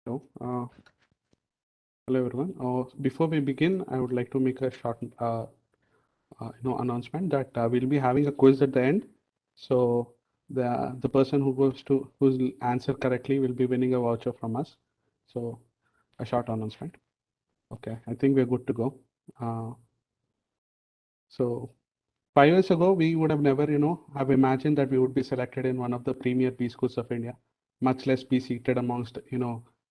Hello, hello everyone. Before we begin, I would like to make a short, announcement that we'll be having a quiz at the end. So the person who's answer correctly will be winning a voucher from us. So a short announcement. Okay, I think we're good to go. Uh, so 5 years ago, we would have never, have imagined that we would be selected in one of the premier B schools of India, much less be seated amongst,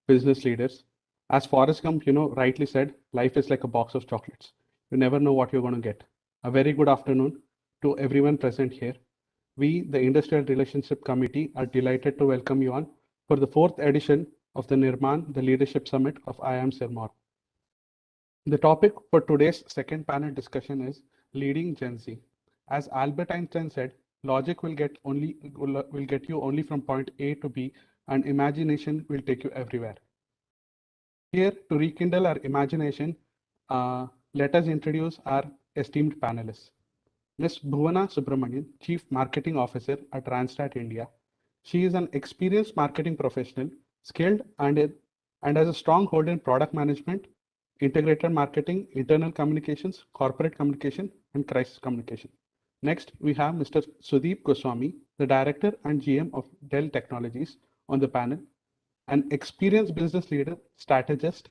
business leaders. As Forrest Gump, rightly said, life is like a box of chocolates. You never know what you're going to get. A very good afternoon to everyone present here. We, the Industrial Relationship Committee, are delighted to welcome you on for the fourth edition of the Nirmaan, the Leadership Summit of IIM Sirmaur. The topic for today's second panel discussion is leading Gen Z. As Albert Einstein said, logic will get you only from point A to B, and imagination will take you everywhere. Here to rekindle our imagination, let us introduce our esteemed panelists. Ms. Bhuvana Subramanyan, Chief Marketing Officer at Randstad India. She is an experienced marketing professional, skilled and has a strong hold in product management, integrated marketing, internal communications, corporate communication, and crisis communication. Next, we have Mr. Sudiip Goswami, the Director and GM of Dell Technologies, on the panel, an experienced business leader, strategist,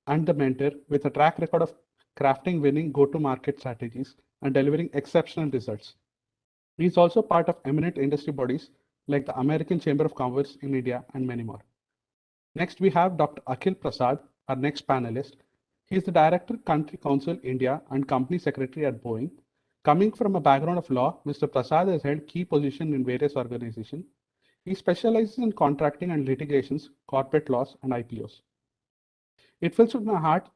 and the mentor with a track record of crafting winning go-to-market strategies and delivering exceptional results. He is also part of eminent industry bodies like the American Chamber of Commerce in India and many more. Next, we have Dr. Akhil Prasad, our next panelist. He is the Director, Country Counsel India and Company Secretary at Boeing. Coming from a background of law, Mr. Prasad has held key positions in various organizations. He specializes in contracting and litigations, corporate laws, and IPOs. It fills my heart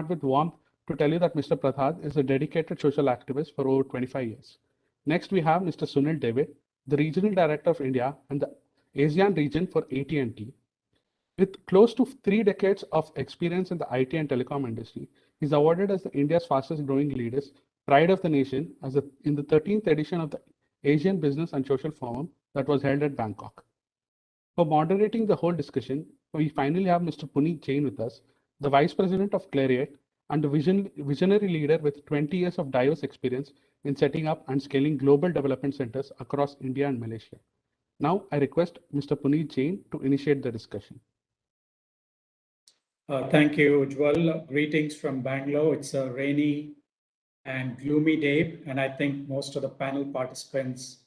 with warmth to tell you that Mr. Prasad is a dedicated social activist for over 25 years. Next, we have Mr. Sunil David, the Regional Director of India and the ASEAN region for AT&T. With close to 3 decades of experience in the IT and telecom industry, he is awarded as the India's fastest growing leaders, pride of the nation, in the 13th edition of the Asian Business and Social Forum that was held at Bangkok. For moderating the whole discussion, we finally have Mr. Puneet Jain with us, the Vice President of Clarivate and a visionary leader with 20 years of diverse experience in setting up and scaling global development centers across India and Malaysia. Now, I request Mr. Puneet Jain to initiate the discussion. Thank you, Ujwal. Greetings from Bangalore. It's a rainy and gloomy day, and I think most of the panel participants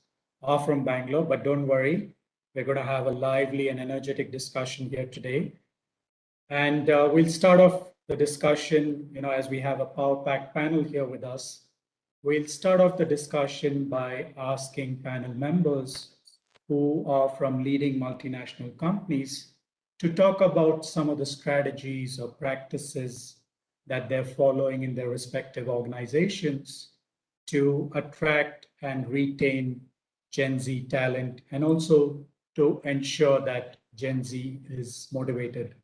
are from Bangalore, but don't worry. We're going to have a lively and energetic discussion here today. And we'll start off the discussion, as we have a power-packed panel here with us. We'll start off the discussion by asking panel members who are from leading multinational companies to talk about some of the strategies or practices that they're following in their respective organizations to attract and retain Gen Z talent, and also to ensure that Gen Z is motivated.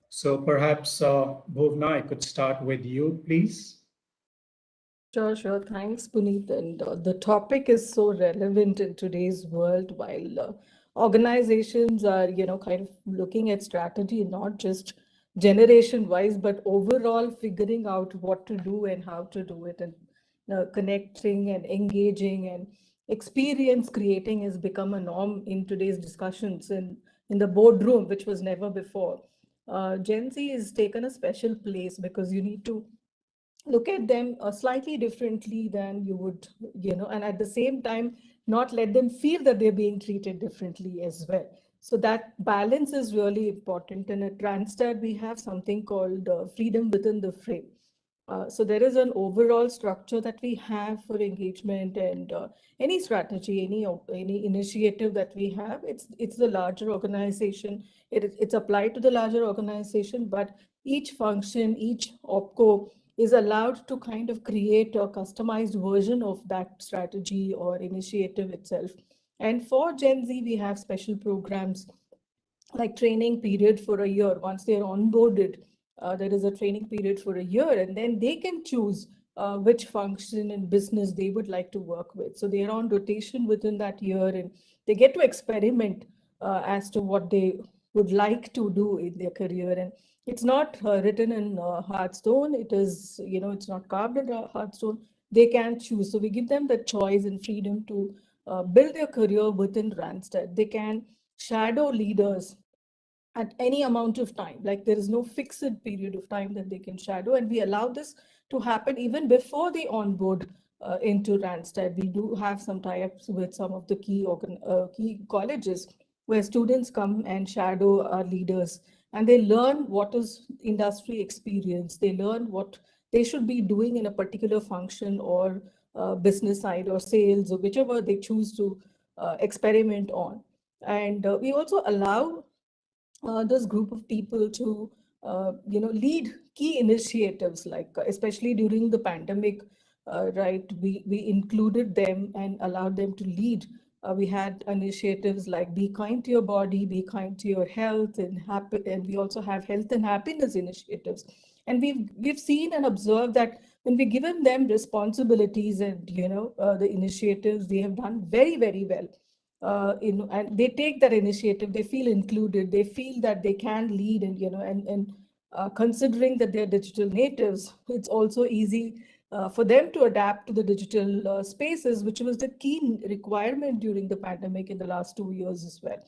So perhaps, Bhuvna, I could start with you, please. Sure. Thanks, Puneet. And the topic is so relevant in today's world while organizations are, kind of looking at strategy, not just generation-wise, but overall figuring out what to do and how to do it, and connecting and engaging and experience creating has become a norm in today's discussions in the boardroom, which was never before. Gen Z has taken a special place because you need to look at them slightly differently than you would, and at the same time, not let them feel that they're being treated differently as well. So that balance is really important. And at Randstad, we have something called freedom within the frame. So there is an overall structure that we have for engagement, and any strategy, any initiative that we have, it's the larger organization. It's applied to the larger organization, but each function, each opco is allowed to kind of create a customized version of that strategy or initiative itself. And for Gen Z, we have special programs like training period for a year. Once they're onboarded, there is a training period for a year, and then they can choose which function in business they would like to work with. So they're on rotation within that year, and they get to experiment as to what they would like to do in their career. And it's not written in hard stone. It is, it's not carved in hard stone. They can choose. So we give them the choice and freedom to build their career within Randstad. They can shadow leaders at any amount of time. Like there is no fixed period of time that they can shadow, and we allow this to happen even before they onboard into Randstad. We do have some tie-ups with some of the key colleges where students come and shadow our leaders, and they learn what is industry experience. They learn what they should be doing in a particular function or business side or sales or whichever they choose to experiment on. And we also allow this group of people to lead key initiatives, like especially during the pandemic, right? We included them and allowed them to lead. We had initiatives like be kind to your body, be kind to your health, and happy. And we also have health and happiness initiatives. And we've seen and observed that when we given them responsibilities and the initiatives, they have done very, very well. And they take that initiative, they feel included, they feel that they can lead, and considering that they're digital natives, it's also easy for them to adapt to the digital spaces, which was the key requirement during the pandemic in the last 2 years as well.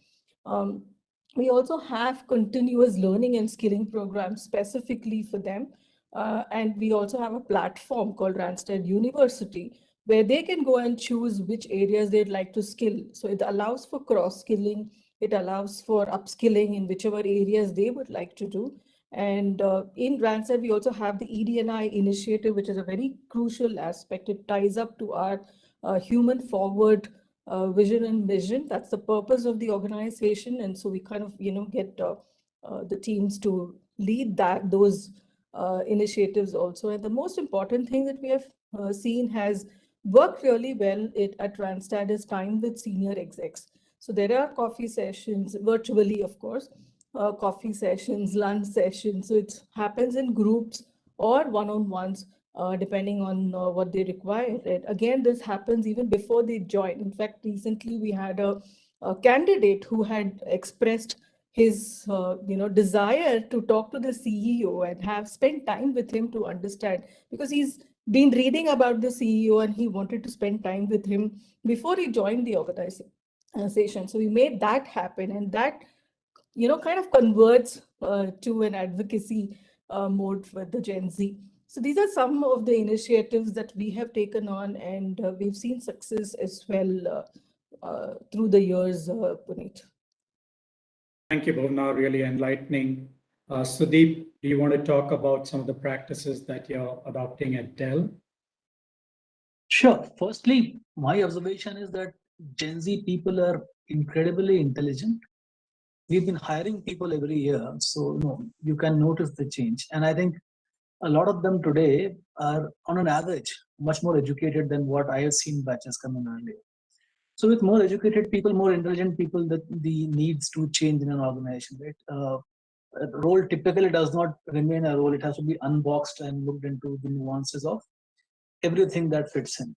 Um, we also have continuous learning and skilling programs specifically for them. And we also have a platform called Randstad University, where they can go and choose which areas they'd like to skill. So it allows for cross-skilling, it allows for upskilling in whichever areas they would like to do. And in Randstad, we also have the ED&I initiative, which is a very crucial aspect. It ties up to our human forward vision and mission. That's the purpose of the organization. And so we kind of, get the teams to lead those initiatives also. And the most important thing that we have seen has worked really well at Randstad is time with senior execs. So there are coffee sessions, virtually, of course, coffee sessions, lunch sessions. So it happens in groups or one-on-ones, depending on what they require. And again, this happens even before they join. In fact, recently we had a candidate who had expressed his desire to talk to the CEO and have spent time with him to understand, because he's been reading about the CEO and he wanted to spend time with him before he joined the organization. So we made that happen, and that kind of converts to an advocacy mode for the Gen Z. So these are some of the initiatives that we have taken on, and we've seen success as well through the years, Puneet. Thank you, Bhuvana, really enlightening. Sudeep, do you want to talk about some of the practices that you're adopting at Dell? Sure. Firstly, my observation is that Gen Z people are incredibly intelligent. We've been hiring people every year, so you can notice the change. And I think a lot of them today are, on an average, much more educated than what I have seen batches coming earlier. So with more educated people, more intelligent people, that the needs to change in an organization, right? A role typically does not remain a role. It has to be unboxed and looked into the nuances of everything that fits in.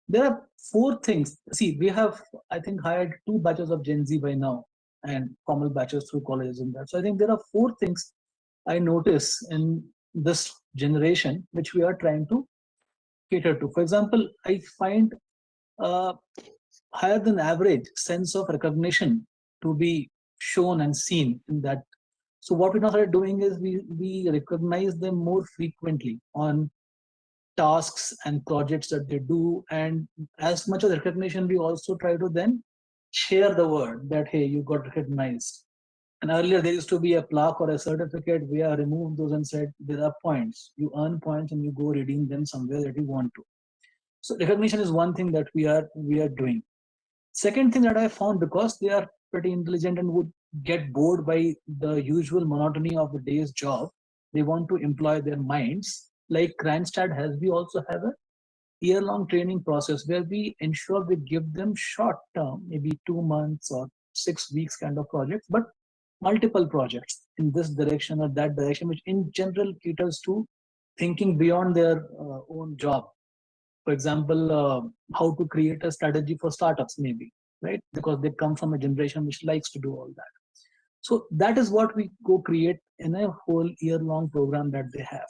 There are four things. See, we have, I think, hired 2 batches of Gen Z by now and formal batches through colleges and that. So I think there are 4 things I notice in this generation which we are trying to cater to. For example, I find higher than average sense of recognition to be shown and seen in that. So what we now started doing is we recognize them more frequently on tasks and projects that they do, and as much as recognition, we also try to then share the word that hey, you got recognized. And earlier there used to be a plaque or a certificate. We have removed those and said there are points. You earn points and you go redeem them somewhere that you want to. So recognition is one thing that we are doing. Second thing that I found, because they are pretty intelligent and would get bored by the usual monotony of the day's job, they want to employ their minds. Like Randstad has, we also have a year-long training process where we ensure we give them short-term, maybe 2 months or 6 weeks kind of projects, but multiple projects in this direction or that direction, which in general caters to thinking beyond their own job. For example, how to create a strategy for startups, maybe, right? Because they come from a generation which likes to do all that. So that is what we go create in a whole year-long program that they have.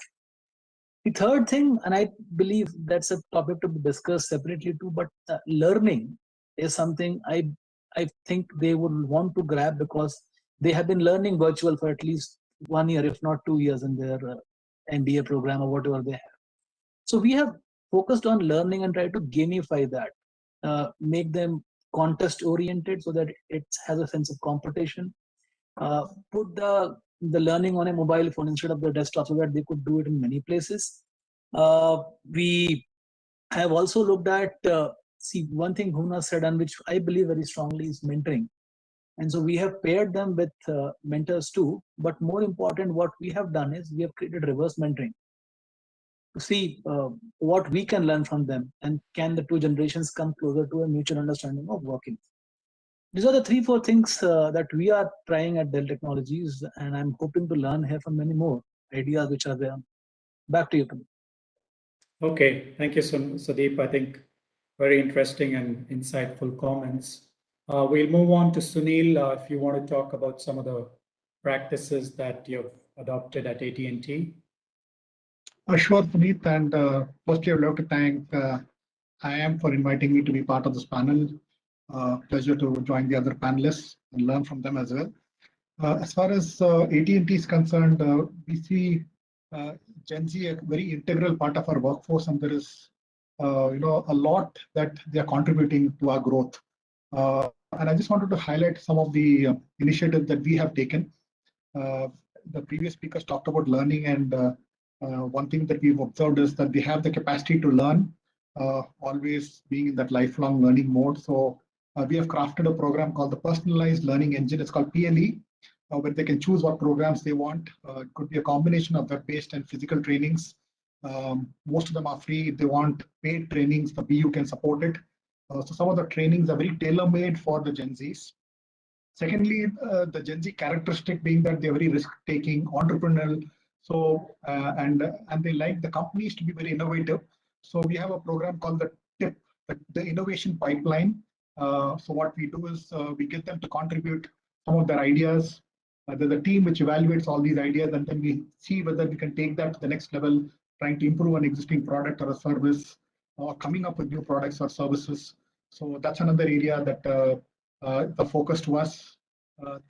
The third thing, and I believe that's a topic to be discussed separately too, but learning is something I think they would want to grab, because they have been learning virtual for at least 1 year, if not 2 years, in their MBA program or whatever they have. So we have focused on learning and try to gamify that, make them contest oriented so that it has a sense of competition. Put the learning on a mobile phone instead of the desktop so that they could do it in many places. We have also looked at, see, one thing Bhuvana said, and which I believe very strongly, is mentoring. And so we have paired them with mentors too. But more important, what we have done is we have created reverse mentoring to see what we can learn from them, and can the two generations come closer to a mutual understanding of working. These are the 3-4 things that we are trying at Dell Technologies, and I'm hoping to learn here from many more ideas which are there. Back to you, Puneet. Okay, thank you, Sudeep. I think very interesting and insightful comments. We'll move on to Sunil, if you want to talk about some of the practices that you've adopted at AT&T. Sure, Puneet. And firstly, I would like to thank IIM for inviting me to be part of this panel. Pleasure to join the other panelists and learn from them as well. As far as AT&T is concerned, we see Gen Z a very integral part of our workforce, and there is a lot that they are contributing to our growth. And I just wanted to highlight some of the initiatives that we have taken. The previous speakers talked about learning, and one thing that we've observed is that they have the capacity to learn, always being in that lifelong learning mode. So we have crafted a program called the Personalized Learning Engine. It's called PLE, where they can choose what programs they want. It could be a combination of web-based and physical trainings. Most of them are free. If they want paid trainings, the BU can support it. So some of the trainings are very tailor-made for the Gen Zs. Secondly, the Gen Z characteristic being that they're very risk-taking, entrepreneurial. So and they like the companies to be very innovative. So we have a program called the TIP, the Innovation Pipeline. So what we do is we get them to contribute some of their ideas. There's a team which evaluates all these ideas, and then we see whether we can take that to the next level, trying to improve an existing product or a service, or coming up with new products or services. So that's another area that the focus to us.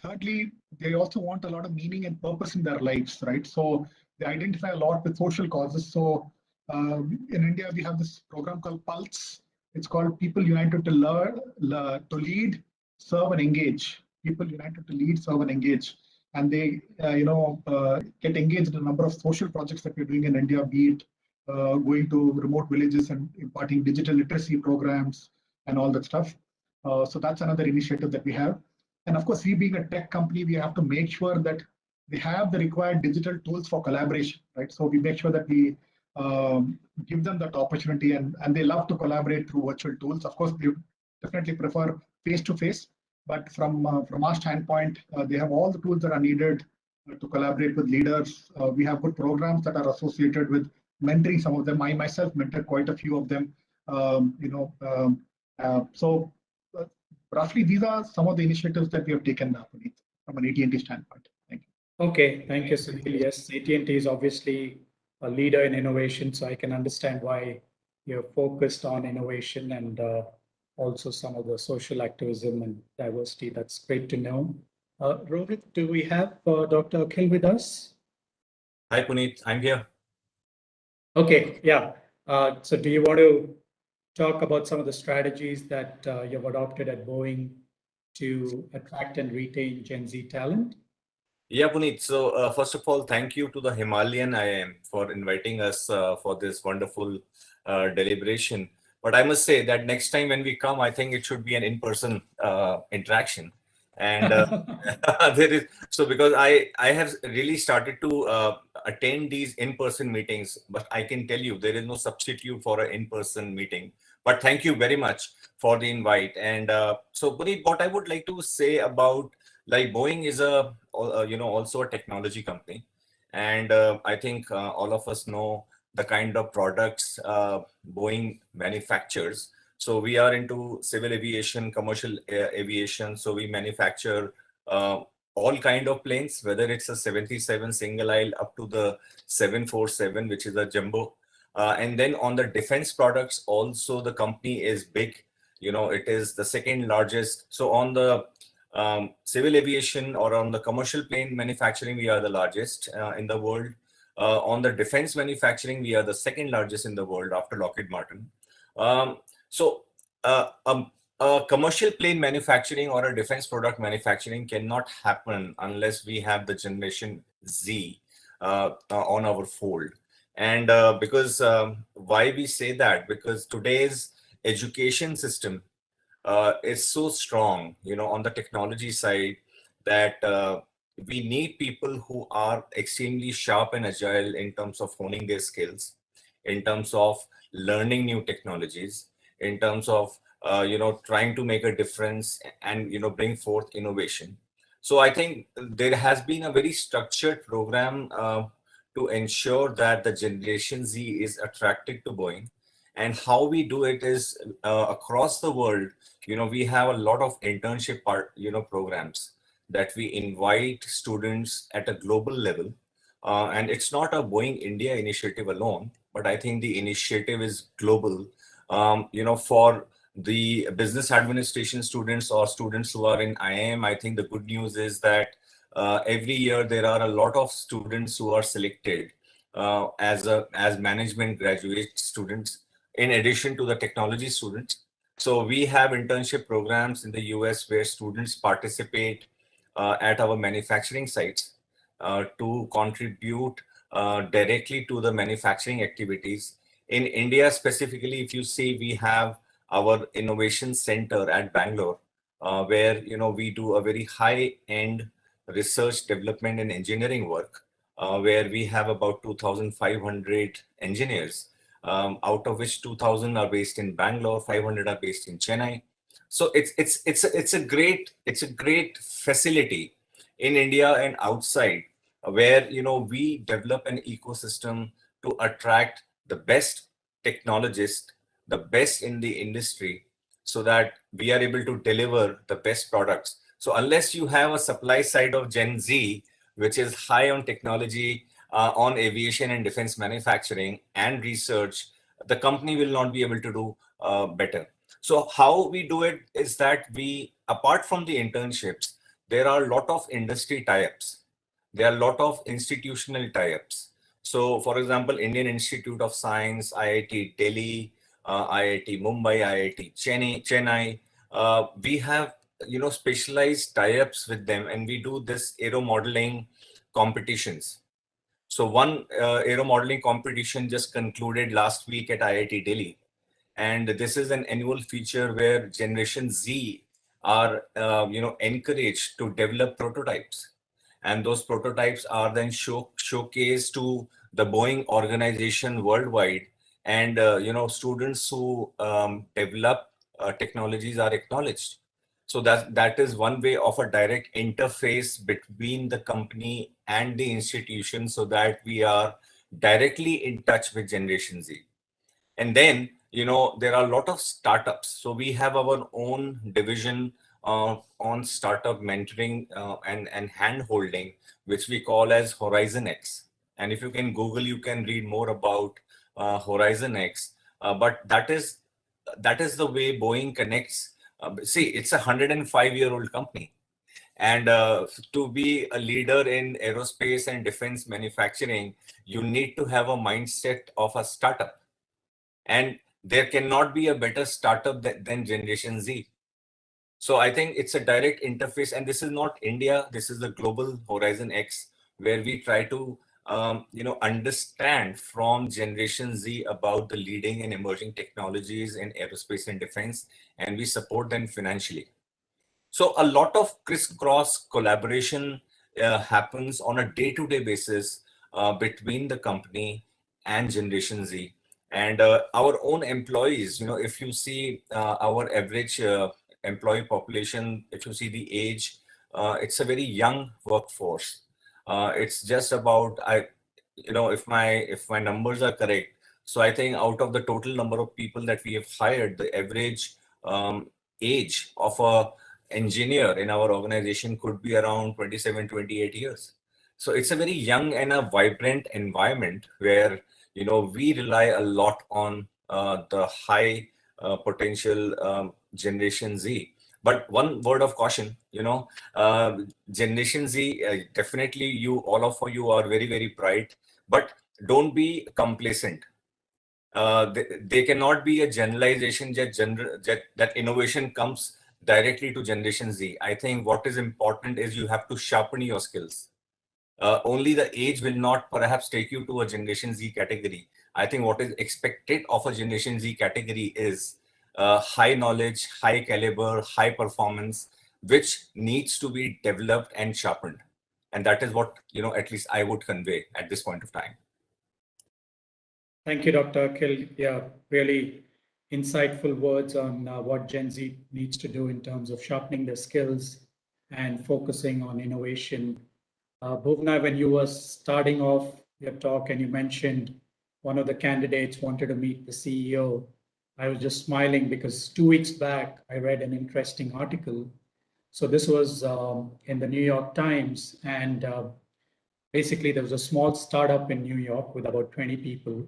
Thirdly, they also want a lot of meaning and purpose in their lives, right? So they identify a lot with social causes. So in India, we have this program called Pulse. It's called People United to Lead, Serve, and Engage. People United to Lead, Serve, and Engage. And they, get engaged in a number of social projects that we're doing in India, be it going to remote villages and imparting digital literacy programs and all that stuff. So that's another initiative that we have. And of course, we being a tech company, we have to make sure that they have the required digital tools for collaboration, right? So we make sure that we give them that opportunity, and they love to collaborate through virtual tools. Of course, they definitely prefer face-to-face, but from our standpoint, they have all the tools that are needed to collaborate with leaders. We have good programs that are associated with mentoring some of them. I myself mentored quite a few of them. So roughly, these are some of the initiatives that we have taken up from an AT&T standpoint. Thank you. Okay, thank you, Sunil. Yes, AT&T is obviously a leader in innovation, so I can understand why you're focused on innovation and also some of the social activism and diversity. That's great to know. Rohit, do we have Dr. Akhil with us? Hi, Puneet. I'm here. Okay, yeah. So do you want to talk about some of the strategies that you've adopted at Boeing to attract and retain Gen Z talent? Yeah, Puneet. So first of all, thank you to the Himalayan IIM for inviting us for this wonderful deliberation. But I must say that next time when we come, I think it should be an in-person interaction. And there is, so because I have really started to attend these in-person meetings, but I can tell you there is no substitute for an in-person meeting. But thank you very much for the invite. And so Puneet, what I would like to say about, like, Boeing is a also a technology company, and I think all of us know the kind of products Boeing manufactures. So we are into civil aviation, commercial aviation. So we manufacture all kind of planes, whether it's a 737 single aisle up to the 747, which is a jumbo. And then on the defense products, also the company is big. It is the second largest. So on the civil aviation or on the commercial plane manufacturing, we are the largest in the world. On the defense manufacturing, we are the second largest in the world after Lockheed Martin. So a commercial plane manufacturing or a defense product manufacturing cannot happen unless we have the Generation Z on our fold. And because why we say that? Because today's education system is so strong, on the technology side, that we need people who are extremely sharp and agile in terms of honing their skills, in terms of learning new technologies, in terms of trying to make a difference and bring forth innovation. So I think there has been a very structured program to ensure that the Generation Z is attracted to Boeing. And how we do it is across the world, we have a lot of internship programs that we invite students at a global level. And it's not a Boeing India initiative alone, but I think the initiative is global. For the business administration students or students who are in IIM, I think the good news is that every year there are a lot of students who are selected as management graduate students, in addition to the technology students. So we have internship programs in the US where students participate at our manufacturing sites to contribute directly to the manufacturing activities. In India specifically, if you see, we have our innovation center at Bangalore, where we do a very high-end research, development, and engineering work, where we have about 2,500 engineers, out of which 2,000 are based in Bangalore, 500 are based in Chennai. So it's a great facility in India and outside, where we develop an ecosystem to attract the best technologists, the best in the industry, so that we are able to deliver the best products. So unless you have a supply side of Gen Z, which is high on technology, on aviation and defense manufacturing and research, the company will not be able to do better. So how we do it is that we, apart from the internships, there are a lot of industry tie-ups. There are a lot of institutional tie-ups. So for example, Indian Institute of Science, IIT Delhi, IIT Mumbai, IIT Chennai, we have specialized tie-ups with them, and we do this aero modeling competitions. So one aero modeling competition just concluded last week at IIT Delhi. And this is an annual feature where Generation Z are encouraged to develop prototypes. And those prototypes are then showcased to the Boeing organization worldwide. And students who develop technologies are acknowledged. So that is one way of a direct interface between the company and the institution, so that we are directly in touch with Generation Z. And then, there are a lot of startups. So we have our own division on startup mentoring and hand holding, which we call as Horizon X. And if you can Google, you can read more about Horizon X. But that is the way Boeing connects. See, it's a 105-year-old company. And to be a leader in aerospace and defense manufacturing, you need to have a mindset of a startup. And there cannot be a better startup than Generation Z. So I think it's a direct interface, and this is not India. This is the global Horizon X, where we try to understand from Generation Z about the leading and emerging technologies in aerospace and defense, and we support them financially. So a lot of crisscross collaboration happens on a day-to-day basis between the company and Generation Z. And our own employees, if you see our average employee population, if you see the age, it's a very young workforce. It's just about, if my numbers are correct, so I think out of the total number of people that we have hired, the average age of a engineer in our organization could be around 27, 28 years. So it's a very young and a vibrant environment where, we rely a lot on the high potential Generation Z. But one word of caution, Generation Z, definitely all of you are very, very bright, but don't be complacent. They cannot be a generalization that innovation comes directly to Generation Z. I think what is important is you have to sharpen your skills. Only the age will not perhaps take you to a Generation Z category. I think what is expected of a Generation Z category is high knowledge, high caliber, high performance, which needs to be developed and sharpened. And that is what, at least I would convey at this point of time. Thank you, Dr. Akhil. Yeah, really insightful words on what Gen Z needs to do in terms of sharpening their skills and focusing on innovation. Bhuvana, when you were starting off your talk and you mentioned one of the candidates wanted to meet the CEO, I was just smiling because 2 weeks back, I read an interesting article. So this was in the New York Times, and basically there was a small startup in New York with about 20 people.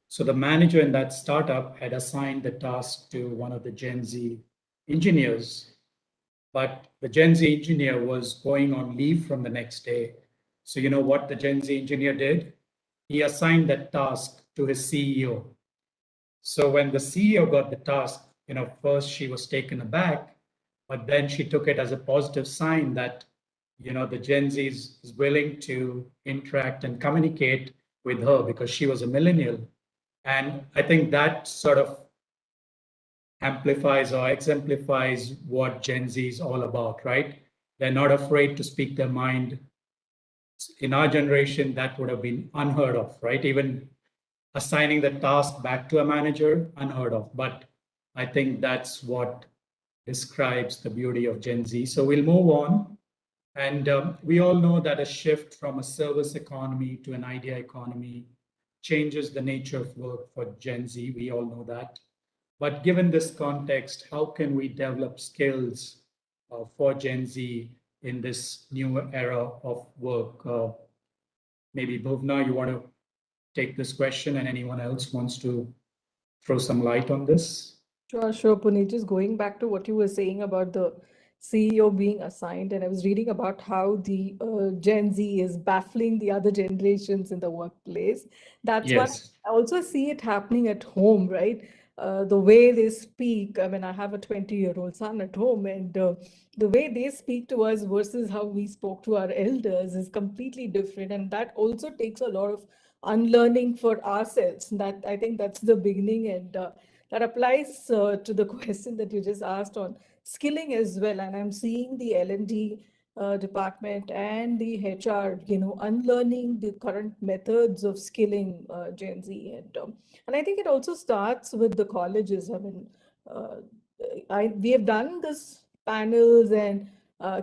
So the manager in that startup had assigned the task to one of the Gen Z engineers, but the Gen Z engineer was going on leave from the next day. So you know what the Gen Z engineer did? He assigned that task to his CEO. So when the CEO got the task, first she was taken aback, but then she took it as a positive sign that, the Gen Z is willing to interact and communicate with her because she was a millennial. And I think that sort of amplifies or exemplifies what Gen Z is all about, right? They're not afraid to speak their mind. In our generation, that would have been unheard of, right? Even assigning the task back to a manager, unheard of. But I think that's what describes the beauty of Gen Z. So we'll move on. And we all know that a shift from a service economy to an idea economy changes the nature of work for Gen Z. We all know that. But given this context, how can we develop skills for Gen Z in this new era of work? Maybe Bhuvana, you want to take this question, and anyone else wants to throw some light on this? Sure, Puneet. Just going back to what you were saying about the CEO being assigned, and I was reading about how the Gen Z is baffling the other generations in the workplace. That's one. Yes. I also see it happening at home, right? The way they speak. I mean, I have a 20-year-old son at home, and the way they speak to us versus how we spoke to our elders is completely different. And that also takes a lot of unlearning for ourselves. That I think that's the beginning, and that applies to the question that you just asked on skilling as well. And I'm seeing the L&D department and the HR, unlearning the current methods of skilling Gen Z. And I think it also starts with the colleges. I mean, we have done this panels and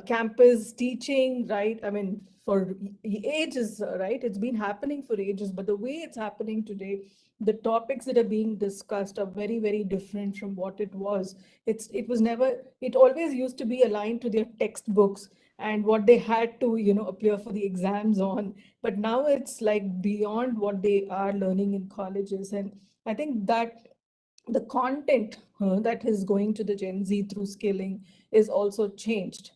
campus teaching, right? I mean, for ages, right? It's been happening for ages, but the way it's happening today, the topics that are being discussed are very, very different from what it was. It always used to be aligned to their textbooks and what they had to, appear for the exams on. But now it's like beyond what they are learning in colleges. And I think that the content that is going to the Gen Z through skilling is also changed.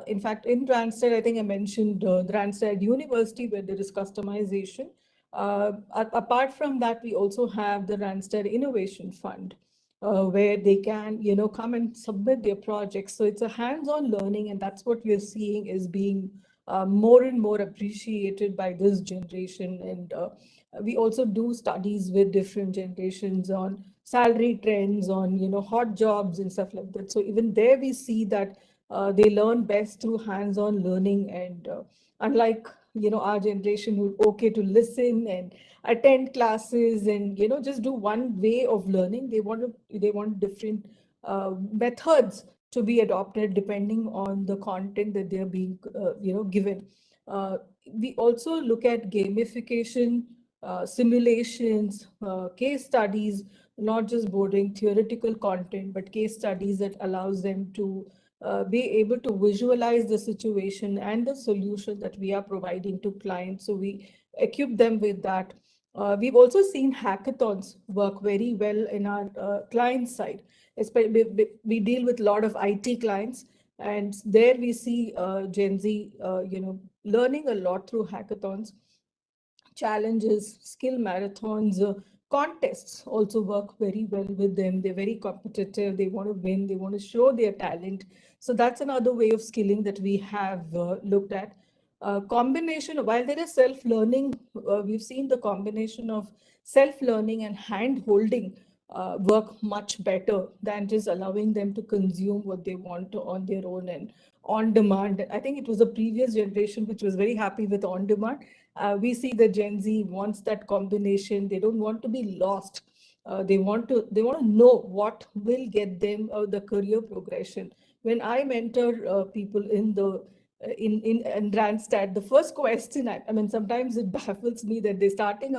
In fact, in Randstad, I think I mentioned the Randstad University, where there is customization. Apart from that, we also have the Randstad Innovation Fund, where they can, come and submit their projects. So it's a hands-on learning, and that's what we're seeing is being more and more appreciated by this generation. And we also do studies with different generations on salary trends, on hot jobs and stuff like that. So even there we see that they learn best through hands-on learning. And unlike our generation who okay to listen and attend classes and just do one way of learning, they want different methods to be adopted depending on the content that they're being given. We also look at gamification, simulations, case studies, not just boarding theoretical content, but case studies that allows them to be able to visualize the situation and the solution that we are providing to clients. So we equip them with that. We've also seen hackathons work very well in our client side. Especially, we deal with a lot of IT clients, and there we see Gen Z, learning a lot through hackathons, challenges, skill marathons, contests also work very well with them. They're very competitive. They want to win. They want to show their talent. So that's another way of skilling that we have looked at. Combination, while there is self-learning, we've seen the combination of self-learning and hand-holding work much better than just allowing them to consume what they want to on their own and on demand. I think it was the previous generation which was very happy with on demand. We see the Gen Z wants that combination. They don't want to be lost. They want to know what will get them the career progression. When I mentor people in the in Randstad, the first question, I mean, sometimes it baffles me that they're starting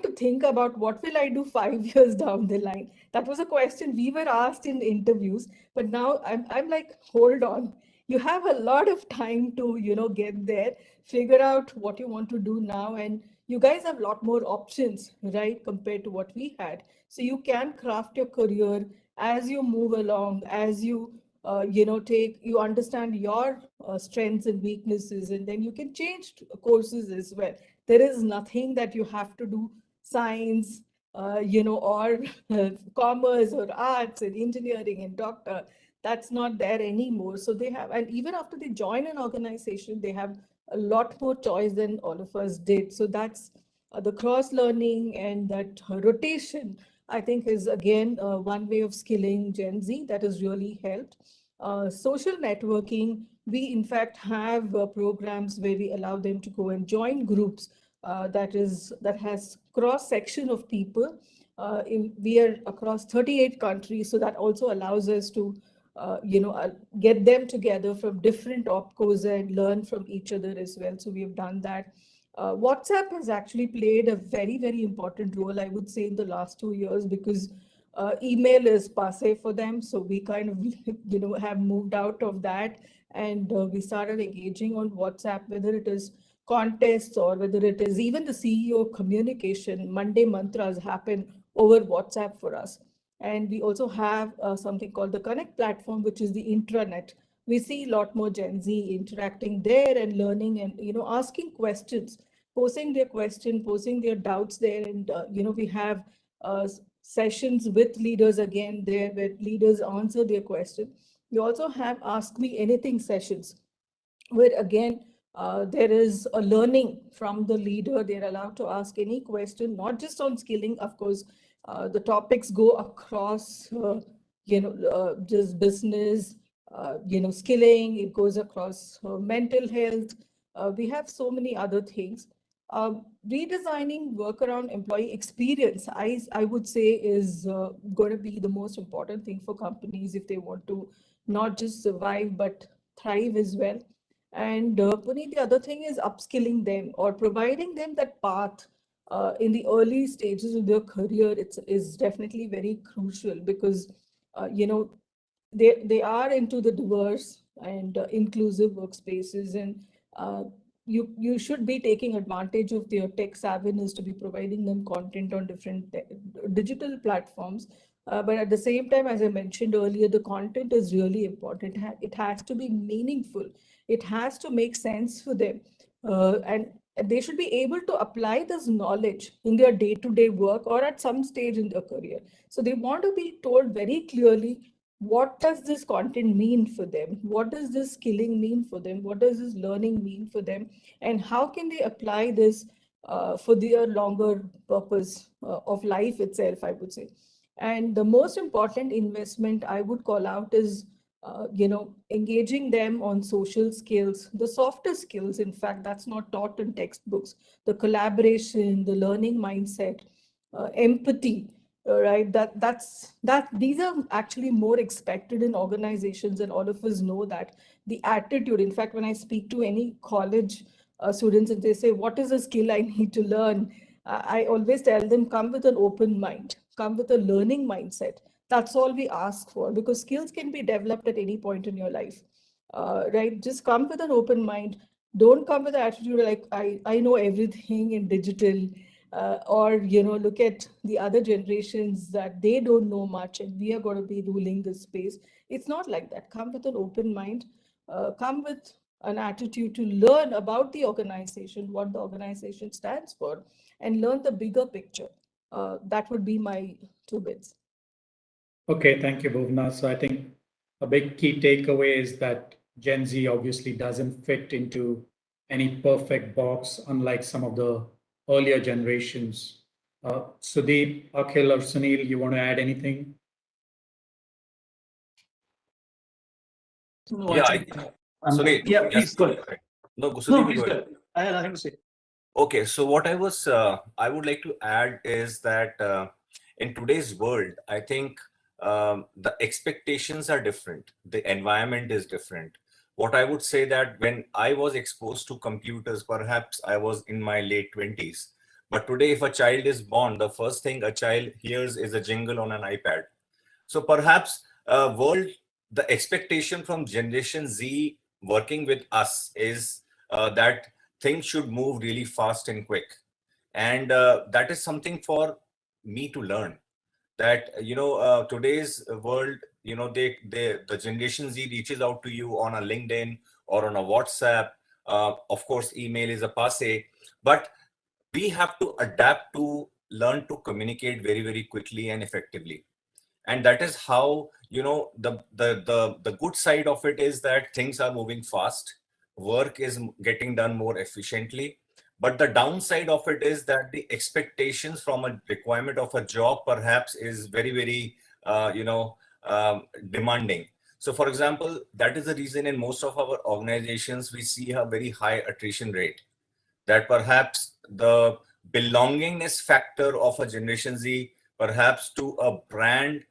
to think about what will I do 5 years down the line. That was a question we were asked in interviews, but now I'm like, hold on, you have a lot of time to get there, figure out what you want to do now, and you guys have a lot more options, right, compared to what we had. So you can craft your career as you move along, as you you understand your strengths and weaknesses, and then you can change courses as well. There is nothing that you have to do science, or commerce or arts and engineering and doctor. That's not there anymore. So they have, and even after they join an organization, they have a lot more choice than all of us did. So that's the cross learning and that rotation, I think, is again one way of skilling Gen Z that has really helped. Social networking, we in fact have programs where we allow them to go and join groups that has cross section of people. We are across 38 countries, so that also allows us to get them together from different opcos and learn from each other as well. So we have done that. WhatsApp has actually played a very, very important role, I would say, in the last 2 years, because email is passe for them. So we kind of, have moved out of that, and we started engaging on WhatsApp, whether it is contests or whether it is even the CEO communication. Monday mantras happen over WhatsApp for us. And we also have something called the Connect platform, which is the intranet. We see a lot more Gen Z interacting there and learning and asking questions, posing their question, posing their doubts there. And we have sessions with leaders again there where leaders answer their question. We also have Ask Me Anything sessions, where again there is a learning from the leader. They're allowed to ask any question, not just on skilling, of course. The topics go across, just business, skilling. It goes across mental health. We have so many other things. Redesigning work around employee experience, I would say, is going to be the most important thing for companies if they want to not just survive, but thrive as well. And Puneet, the other thing is upskilling them or providing them that path in the early stages of their career. Is definitely very crucial, because they are into the diverse and inclusive workspaces, and you should be taking advantage of their tech savviness to be providing them content on different digital platforms. But at the same time, as I mentioned earlier, the content is really important. It has to be meaningful. It has to make sense for them. And they should be able to apply this knowledge in their day-to-day work or at some stage in their career. So they want to be told very clearly, what does this content mean for them? What does this skilling mean for them? What does this learning mean for them? And how can they apply this for their longer purpose of life itself, I would say. And the most important investment I would call out is, engaging them on social skills, the softer skills, in fact, that's not taught in textbooks, the collaboration, the learning mindset, empathy, right? These are actually more expected in organizations, and all of us know that. The attitude, in fact, when I speak to any college students and they say, what is a skill I need to learn? I always tell them, come with an open mind, come with a learning mindset. That's all we ask for, because skills can be developed at any point in your life, right? Just come with an open mind. Don't come with the attitude like, I know everything in digital, or, look at the other generations that they don't know much and we are going to be ruling this space. It's not like that. Come with an open mind, come with an attitude to learn about the organization, what the organization stands for, and learn the bigger picture. That would be my 2 bits. Okay, thank you, Bhuvana. So I think a big key takeaway is that Gen Z obviously doesn't fit into any perfect box, unlike some of the earlier generations. Sudeep, Akhil, or Sunil, you want to add anything? No, Yeah, I I think, think Sunil, yeah, yes, please go ahead. no, No, Sudeep, you please go go ahead. ahead. I have nothing to say. Okay, so what I would like to add is that in today's world, I think the expectations are different. The environment is different. What I would say that when I was exposed to computers, perhaps I was in my late 20s. But today, if a child is born, the first thing a child hears is a jingle on an iPad. So perhaps the expectation from Generation Z working with us is that things should move really fast and quick. And that is something for me to learn. That, today's world, the Generation Z reaches out to you on a LinkedIn or on a WhatsApp. Of course, email is a passe, but we have to adapt to learn to communicate very, very quickly and effectively. And that is how, the good side of it is that things are moving fast, work is getting done more efficiently. But the downside of it is that the expectations from a requirement of a job perhaps is very, very demanding. So for example, that is the reason in most of our organizations we see a very high attrition rate, that perhaps the belongingness factor of a Generation Z, perhaps to a brand,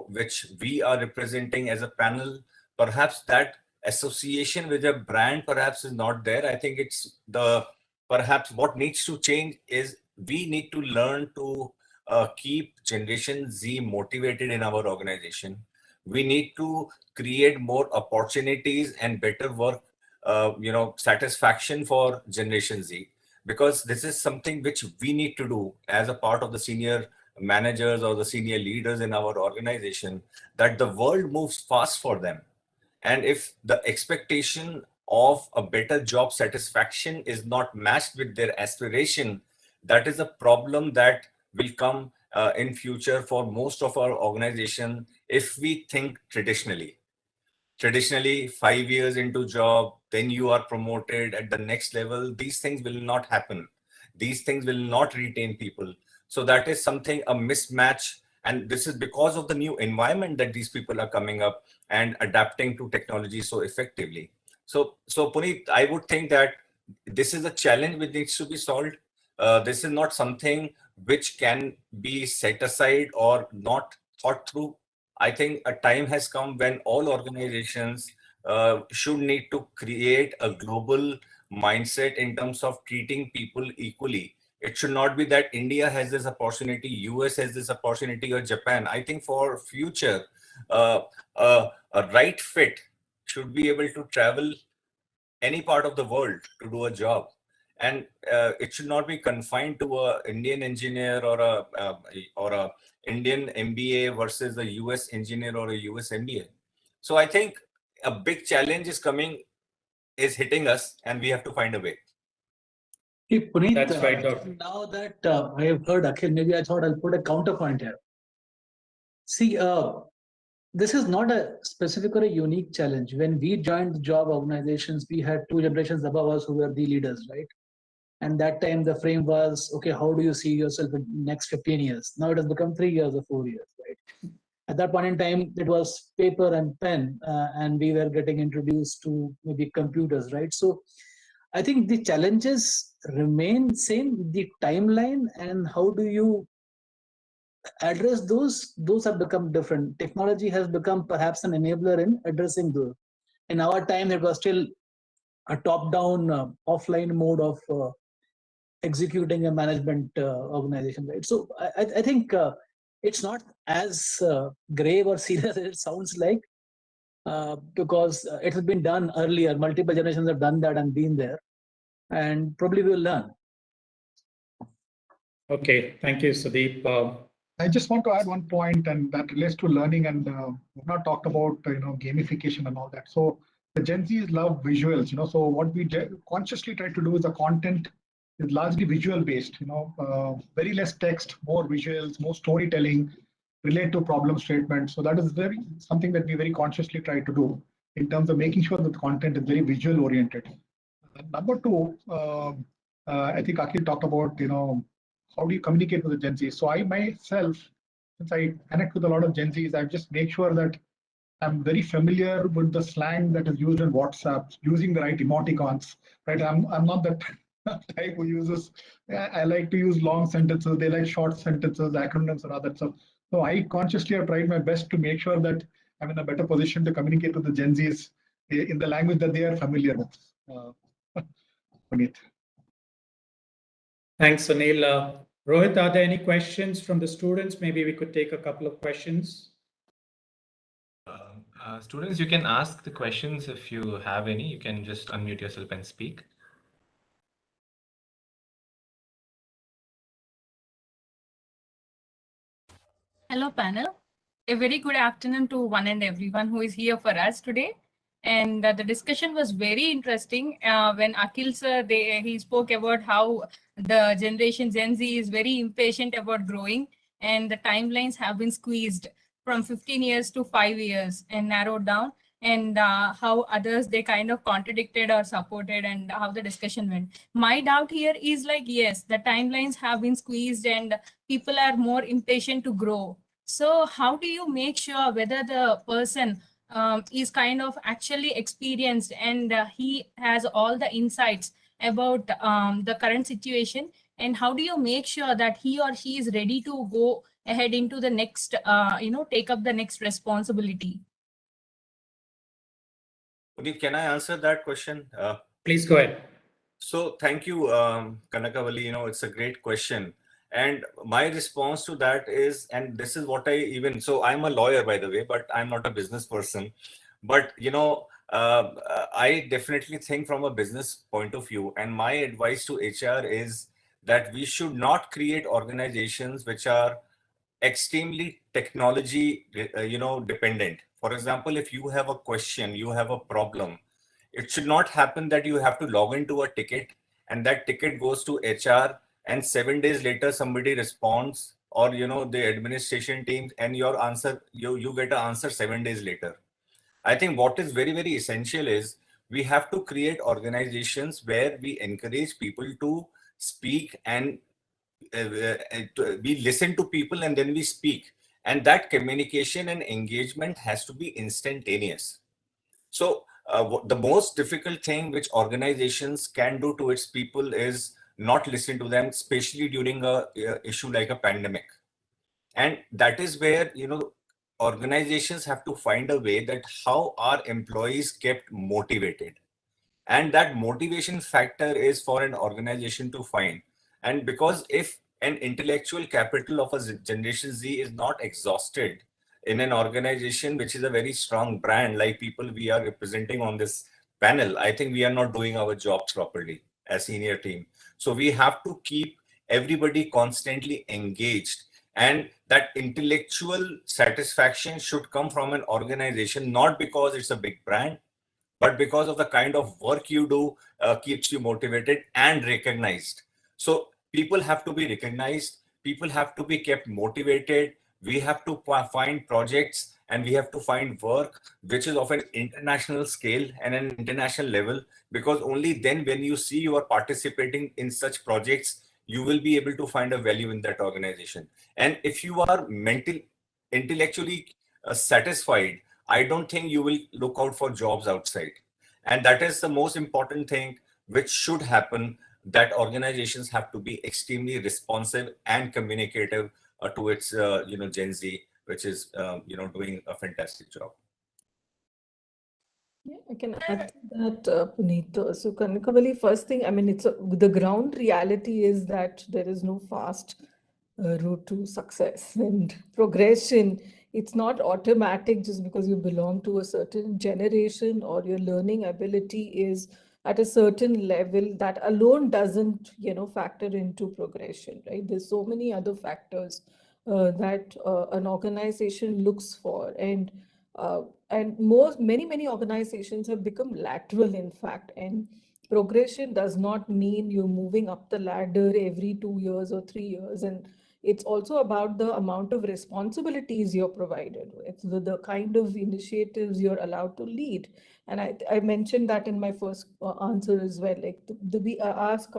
which we are representing as a panel, perhaps that association with a brand perhaps is not there. I think it's perhaps what needs to change is we need to learn to keep Generation Z motivated in our organization. We need to create more opportunities and better work satisfaction for Generation Z, because this is something which we need to do as a part of the senior managers or the senior leaders in our organization, that the world moves fast for them. And if the expectation of a better job satisfaction is not matched with their aspiration, that is a problem that will come in future for most of our organization if we think traditionally. Traditionally, 5 years into job, then you are promoted at the next level. These things will not happen. These things will not retain people. So that is something, a mismatch. And this is because of the new environment that these people are coming up and adapting to technology so effectively. So Puneet, I would think that this is a challenge which needs to be solved. This is not something which can be set aside or not thought through. I think a time has come when all organizations should need to create a global mindset in terms of treating people equally. It should not be that India has this opportunity, US has this opportunity, or Japan. I think for future, uh, a right fit should be able to travel any part of the world to do a job, and it should not be confined to a Indian engineer or a Indian MBA versus a US engineer or a US MBA. So I think a big challenge is hitting us, and we have to find a way. Hey, Puneet, That's right, Doctor. now that I have heard Akhil, maybe I thought I'll put a counterpoint here. See, this is not a specific or a unique challenge. When we joined the job organizations, we had 2 generations above us who were the leaders, right? And that time the frame was, okay, how do you see yourself in next 15 years? Now it has become 3 years or 4 years, right? At that point in time, it was paper and pen, and we were getting introduced to maybe computers, right? So I think the challenges remain same. The timeline and how do you address those have become different. Technology has become perhaps an enabler in addressing those. In our time, it was still a top-down offline mode of executing a management organization, right? So I think it's not as grave or serious as it sounds like, because it has been done earlier. Multiple generations have done that and been there, and probably we'll learn. Okay, thank you, Sudeep. I just want to add one point, and that relates to learning. And we've not talked about gamification and all that. So the Gen Zs love visuals. So what we consciously try to do is the content is largely visual based. Very less text, more visuals, more storytelling, relate to problem statements. So that is something that we very consciously try to do in terms of making sure that the content is very visual oriented. Number two, I think Akhil talked about how do you communicate with the Gen Z? So I myself, since I connect with a lot of Gen Zs, I just make sure that I'm very familiar with the slang that is used in WhatsApp, using the right emoticons. Right, I'm not that type who uses. I like to use long sentences. They like short sentences, acronyms, and other stuff. So I consciously have tried my best to make sure that I'm in a better position to communicate with the Gen Zs in the language that they are familiar with. Puneet. Thanks, Sunil. Rohit, are there any questions from the students? Maybe we could take a couple of questions. Students, you can ask the questions if you have any. You can just unmute yourself and speak. Hello, panel. A very good afternoon to one and everyone who is here for us today. And the discussion was very interesting when Akhil sir, he spoke about how the generation Gen Z is very impatient about growing, and the timelines have been squeezed from 15 years to 5 years and narrowed down, and how others, they kind of contradicted or supported, and how the discussion went. My doubt here is like, yes, the timelines have been squeezed and people are more impatient to grow. So how do you make sure whether the person is kind of actually experienced and he has all the insights about the current situation, and how do you make sure that he or she is ready to go ahead into the next, take up the next responsibility? Puneet, can I answer that question? Please go ahead. So thank you, Kanakavali. It's a great question. And my response to that is, and this is what so I'm a lawyer, by the way, but I'm not a business person. But, I definitely think from a business point of view, and my advice to HR is that we should not create organizations which are extremely technology, dependent. For example, if you have a question, you have a problem, it should not happen that you have to log into a ticket and that ticket goes to HR and 7 days later somebody responds, or the administration team, and your answer, you get an answer 7 days later. I think what is very, very essential is we have to create organizations where we encourage people to speak, and we listen to people and then we speak, and that communication and engagement has to be instantaneous. So the most difficult thing which organizations can do to its people is not listen to them, especially during a issue like a pandemic. And that is where organizations have to find a way that how are employees kept motivated, and that motivation factor is for an organization to find. And because if an intellectual capital of a generation Z is not exhausted in an organization which is a very strong brand like people we are representing on this panel, I think we are not doing our jobs properly as senior team. So we have to keep everybody constantly engaged, and that intellectual satisfaction should come from an organization, not because it's a big brand, but because of the kind of work you do, keeps you motivated and recognized. So people have to be recognized, people have to be kept motivated. We have to find projects and we have to find work which is of an international scale and an international level, because only then when you see you are participating in such projects, you will be able to find a value in that organization. And if you are intellectually satisfied, I don't think you will look out for jobs outside. And that is the most important thing which should happen, that organizations have to be extremely responsive and communicative to its, Gen Z, which is, doing a fantastic job. Yeah, I can add to that, Puneet. So, Kanakavali, first thing, I mean, the ground reality is that there is no fast route to success and progression. It's not automatic just because you belong to a certain generation or your learning ability is at a certain level. That alone doesn't, factor into progression, right? There's so many other factors that an organization looks for, and many organizations have become lateral, in fact, and progression does not mean you're moving up the ladder every 2 years or 3 years. And it's also about the amount of responsibilities you're provided with, the kind of initiatives you're allowed to lead. And I mentioned that in my first answer as well. Like we ask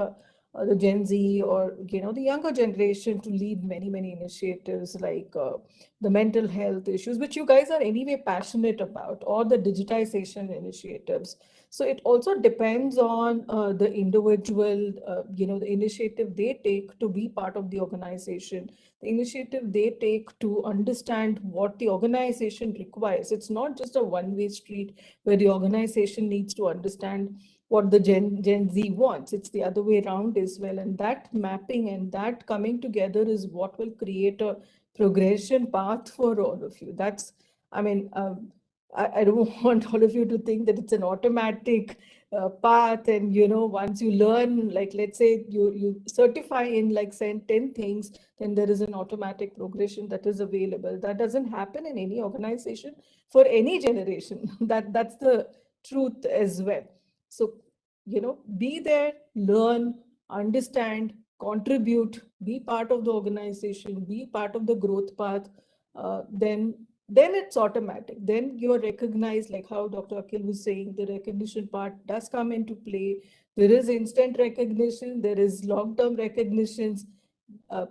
the Gen Z or the younger generation to lead many initiatives like the mental health issues, which you guys are anyway passionate about, or the digitization initiatives. So it also depends on the individual, the initiative they take to be part of the organization, the initiative they take to understand what the organization requires. It's not just a one-way street where the organization needs to understand what the Gen Z wants. It's the other way around as well. And that mapping and that coming together is what will create a progression path for all of you. That's, I mean, I don't want all of you to think that it's an automatic path. And, once you learn, like, let's say you certify in like say 10 things, then there is an automatic progression that is available. That doesn't happen in any organization for any generation. That's the truth as well. So, be there, learn, understand, contribute, be part of the organization, be part of the growth path. Then it's automatic. Then you're recognized, like how Dr. Akhil was saying, the recognition part does come into play. There is instant recognition, there is long-term recognitions.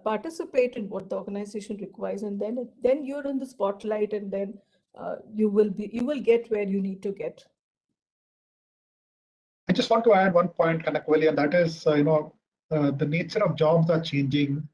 Participate in what the organization requires, and then you're in the spotlight, and then you will get where you need to get. I just want to add one point, Kanakvali, and that is, the nature of jobs are changing.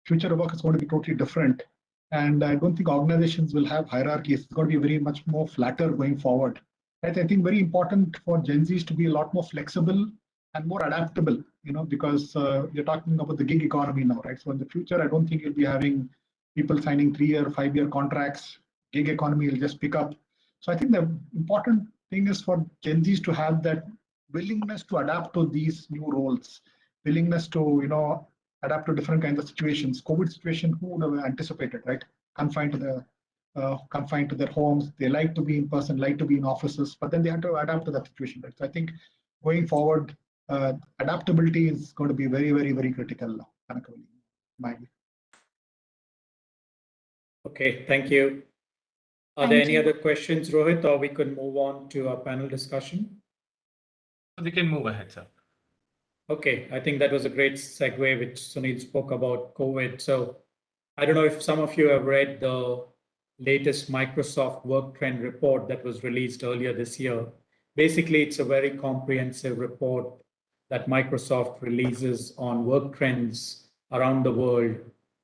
Future of work is going to be totally different. And I don't think organizations will have hierarchies. It's going to be very much more flatter going forward. Right? I think very important for Gen Zs to be a lot more flexible and more adaptable, because you're talking about the gig economy now, right? So in the future, I don't think you'll be having people signing 3-year, 5-year contracts. Gig economy will just pick up. So I think the important thing is for Gen Zs to have that willingness to adapt to these new roles, willingness to, adapt to different kinds of situations. COVID situation, who would have anticipated, right? Confined to their homes. They like to be in person, like to be in offices, but then they have to adapt to that situation, right? So I think going forward, adaptability is going to be very critical. Okay, thank you. Are there any other questions, Rohit, or we could move on to our panel discussion? We can move ahead, sir. Okay, I think that was a great segue, which Sunil spoke about COVID. So I don't know if some of you have read the latest Microsoft Work Trend report that was released earlier this year. Basically, it's a very comprehensive report that Microsoft releases on work trends around the world.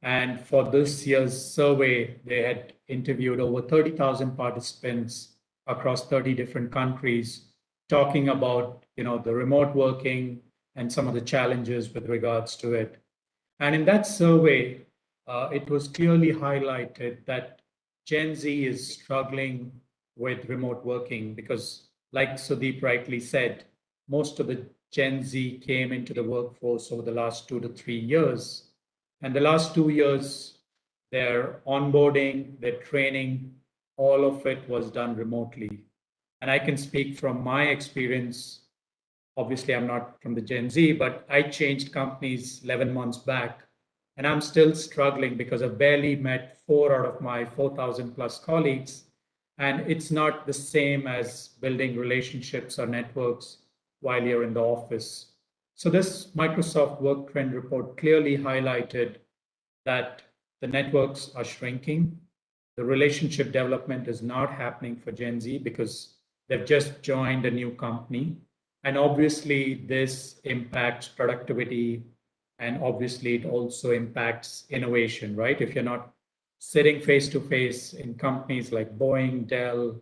And for this year's survey, they had interviewed over 30,000 participants across 30 different countries, talking about the remote working and some of the challenges with regards to it. And in that survey, it was clearly highlighted that Gen Z is struggling with remote working because, like Sudeep rightly said, most of the Gen Z came into the workforce over the last 2 to 3 years. And the last 2 years, their onboarding, their training, all of it was done remotely. And I can speak from my experience. Obviously, I'm not from the Gen Z, but I changed companies 11 months back, and I'm still struggling because I've barely met 4 out of my 4,000 plus colleagues. And it's not the same as building relationships or networks while you're in the office. So this Microsoft Work Trend report clearly highlighted that the networks are shrinking. The relationship development is not happening for Gen Z because they've just joined a new company. And obviously, this impacts productivity, and obviously, it also impacts innovation, right? If you're not sitting face to face in companies like Boeing, Dell,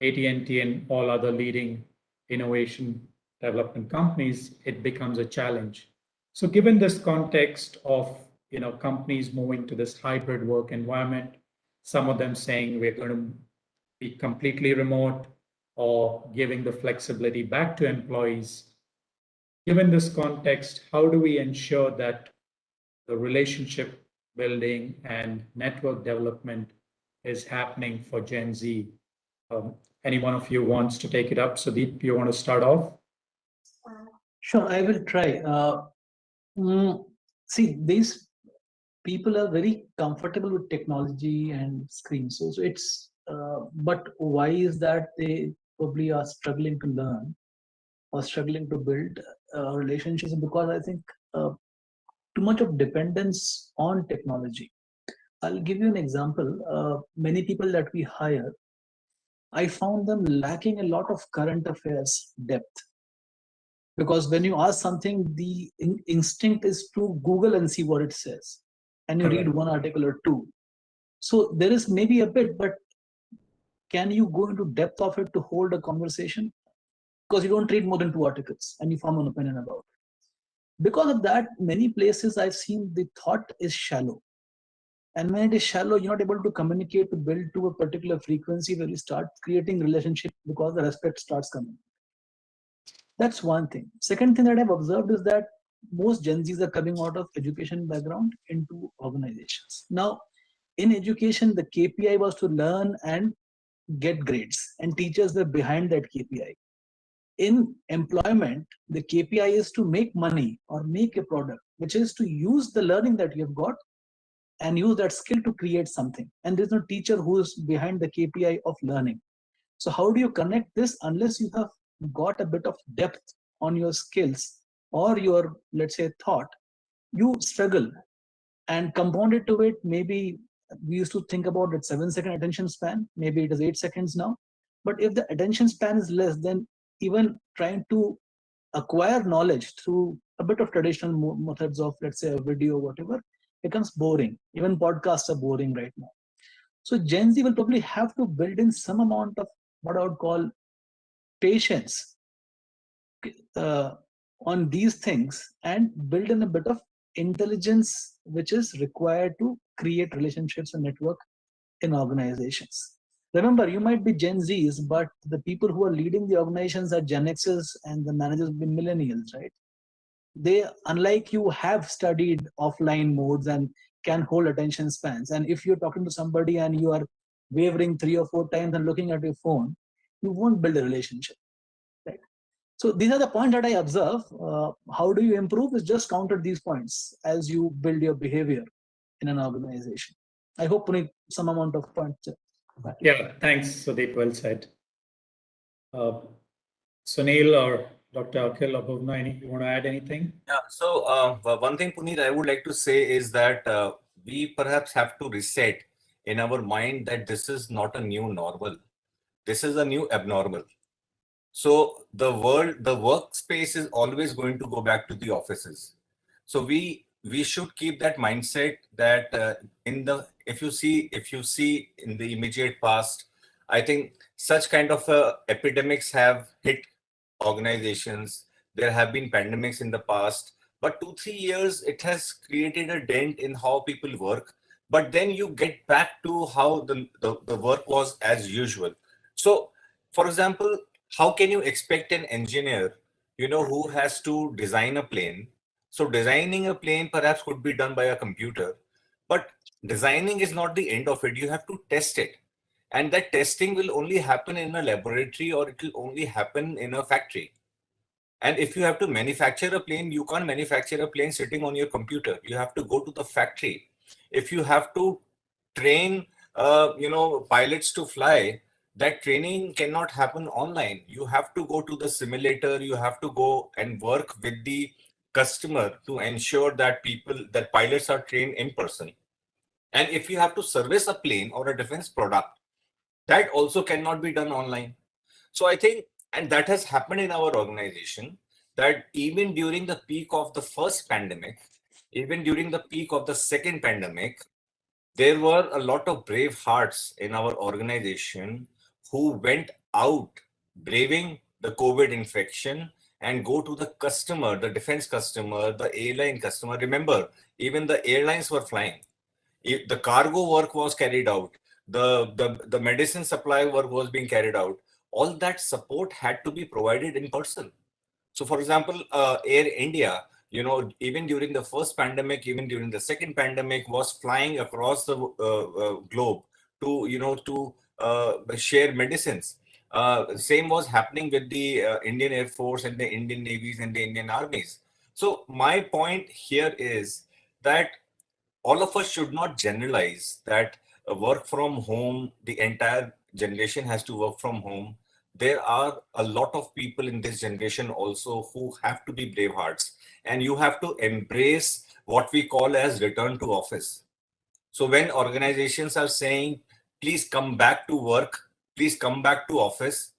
AT&T, and all other leading innovation development companies, it becomes a challenge. So given this context of companies moving to this hybrid work environment, some of them saying we're going to be completely remote or giving the flexibility back to employees. Given this context, how do we ensure that the relationship building and network development is happening for Gen Z? Any one of you wants to take it up? Sudeep, you want to start off? Sure, I will try. See, these people are very comfortable with technology and screens. So it's, but why is that they probably are struggling to learn or struggling to build relationships? Because I think too much of dependence on technology. I'll give you an example. Many people that we hire, I found them lacking a lot of current affairs depth. Because when you ask something, the instinct is to Google and see what it says. And you read one article or two. So there is maybe a bit, but can you go into depth of it to hold a conversation? Because you don't read more than 2 articles and you form an opinion about it. Because of that, many places I've seen the thought is shallow. And when it is shallow, you're not able to communicate to build to a particular frequency where you start creating relationship because the respect starts coming. That's one thing. Second thing that I've observed is that most Gen Zs are coming out of education background into organizations. Now, in education, the KPI was to learn and get grades, and teachers were behind that KPI. In employment, the KPI is to make money or make a product, which is to use the learning that you've got and use that skill to create something. And there's no teacher who is behind the KPI of learning. So how do you connect this unless you have got a bit of depth on your skills or your, let's say, thought? You struggle. And compounded to it, maybe we used to think about it 7-second attention span, maybe it is 8 seconds now. But if the attention span is less, then even trying to acquire knowledge through a bit of traditional methods of, let's say, a video, whatever, becomes boring. Even podcasts are boring right now. So Gen Z will probably have to build in some amount of what I would call patience on these things and build in a bit of intelligence which is required to create relationships and network in organizations. Remember, you might be Gen Zs, but the people who are leading the organizations are Gen Xs and the managers will be millennials, right? They, unlike you, have studied offline modes and can hold attention spans. And if you're talking to somebody and you are wavering 3 or 4 times and looking at your phone, you won't build a relationship, right? So these are the points that I observe. How do you improve is just counter these points as you build your behavior in an organization. I hope Puneet, some amount of points. Yeah, thanks, Sudeep. Well said. Sunil or Dr. Akhil or Bhuvana, you want to add anything? Yeah, so one thing, Puneet, I would like to say is that we perhaps have to reset in our mind that this is not a new normal. This is a new abnormal. So the workspace is always going to go back to the offices. So we should keep that mindset that if you see in the immediate past, I think such kind of epidemics have hit organizations. There have been pandemics in the past, but 2-3 years it has created a dent in how people work. But then you get back to how the work was as usual. So, for example, how can you expect an engineer, who has to design a plane? So designing a plane perhaps could be done by a computer, but designing is not the end of it. You have to test it. And that testing will only happen in a laboratory or it will only happen in a factory. And if you have to manufacture a plane, you can't manufacture a plane sitting on your computer. You have to go to the factory. If you have to train, pilots to fly, that training cannot happen online. You have to go to the simulator. You have to go and work with the customer to ensure that pilots are trained in person. And if you have to service a plane or a defense product, that also cannot be done online. So I think, and that has happened in our organization, that even during the peak of the first pandemic, even during the peak of the second pandemic, there were a lot of brave hearts in our organization who went out braving the COVID infection and go to the customer, the defense customer, the airline customer. Remember, even the airlines were flying. The cargo work was carried out. The medicine supply work was being carried out. All that support had to be provided in person. So, for example, Air India, even during the first pandemic, even during the second pandemic, was flying across the globe to share medicines. Same was happening with the Indian Air Force and the Indian Navies and the Indian armies. So my point here is that all of us should not generalize that work from home, the entire generation has to work from home. There are a lot of people in this generation also who have to be brave hearts, and you have to embrace what we call as return to office. So when organizations are saying, please come back to work, please come back to office,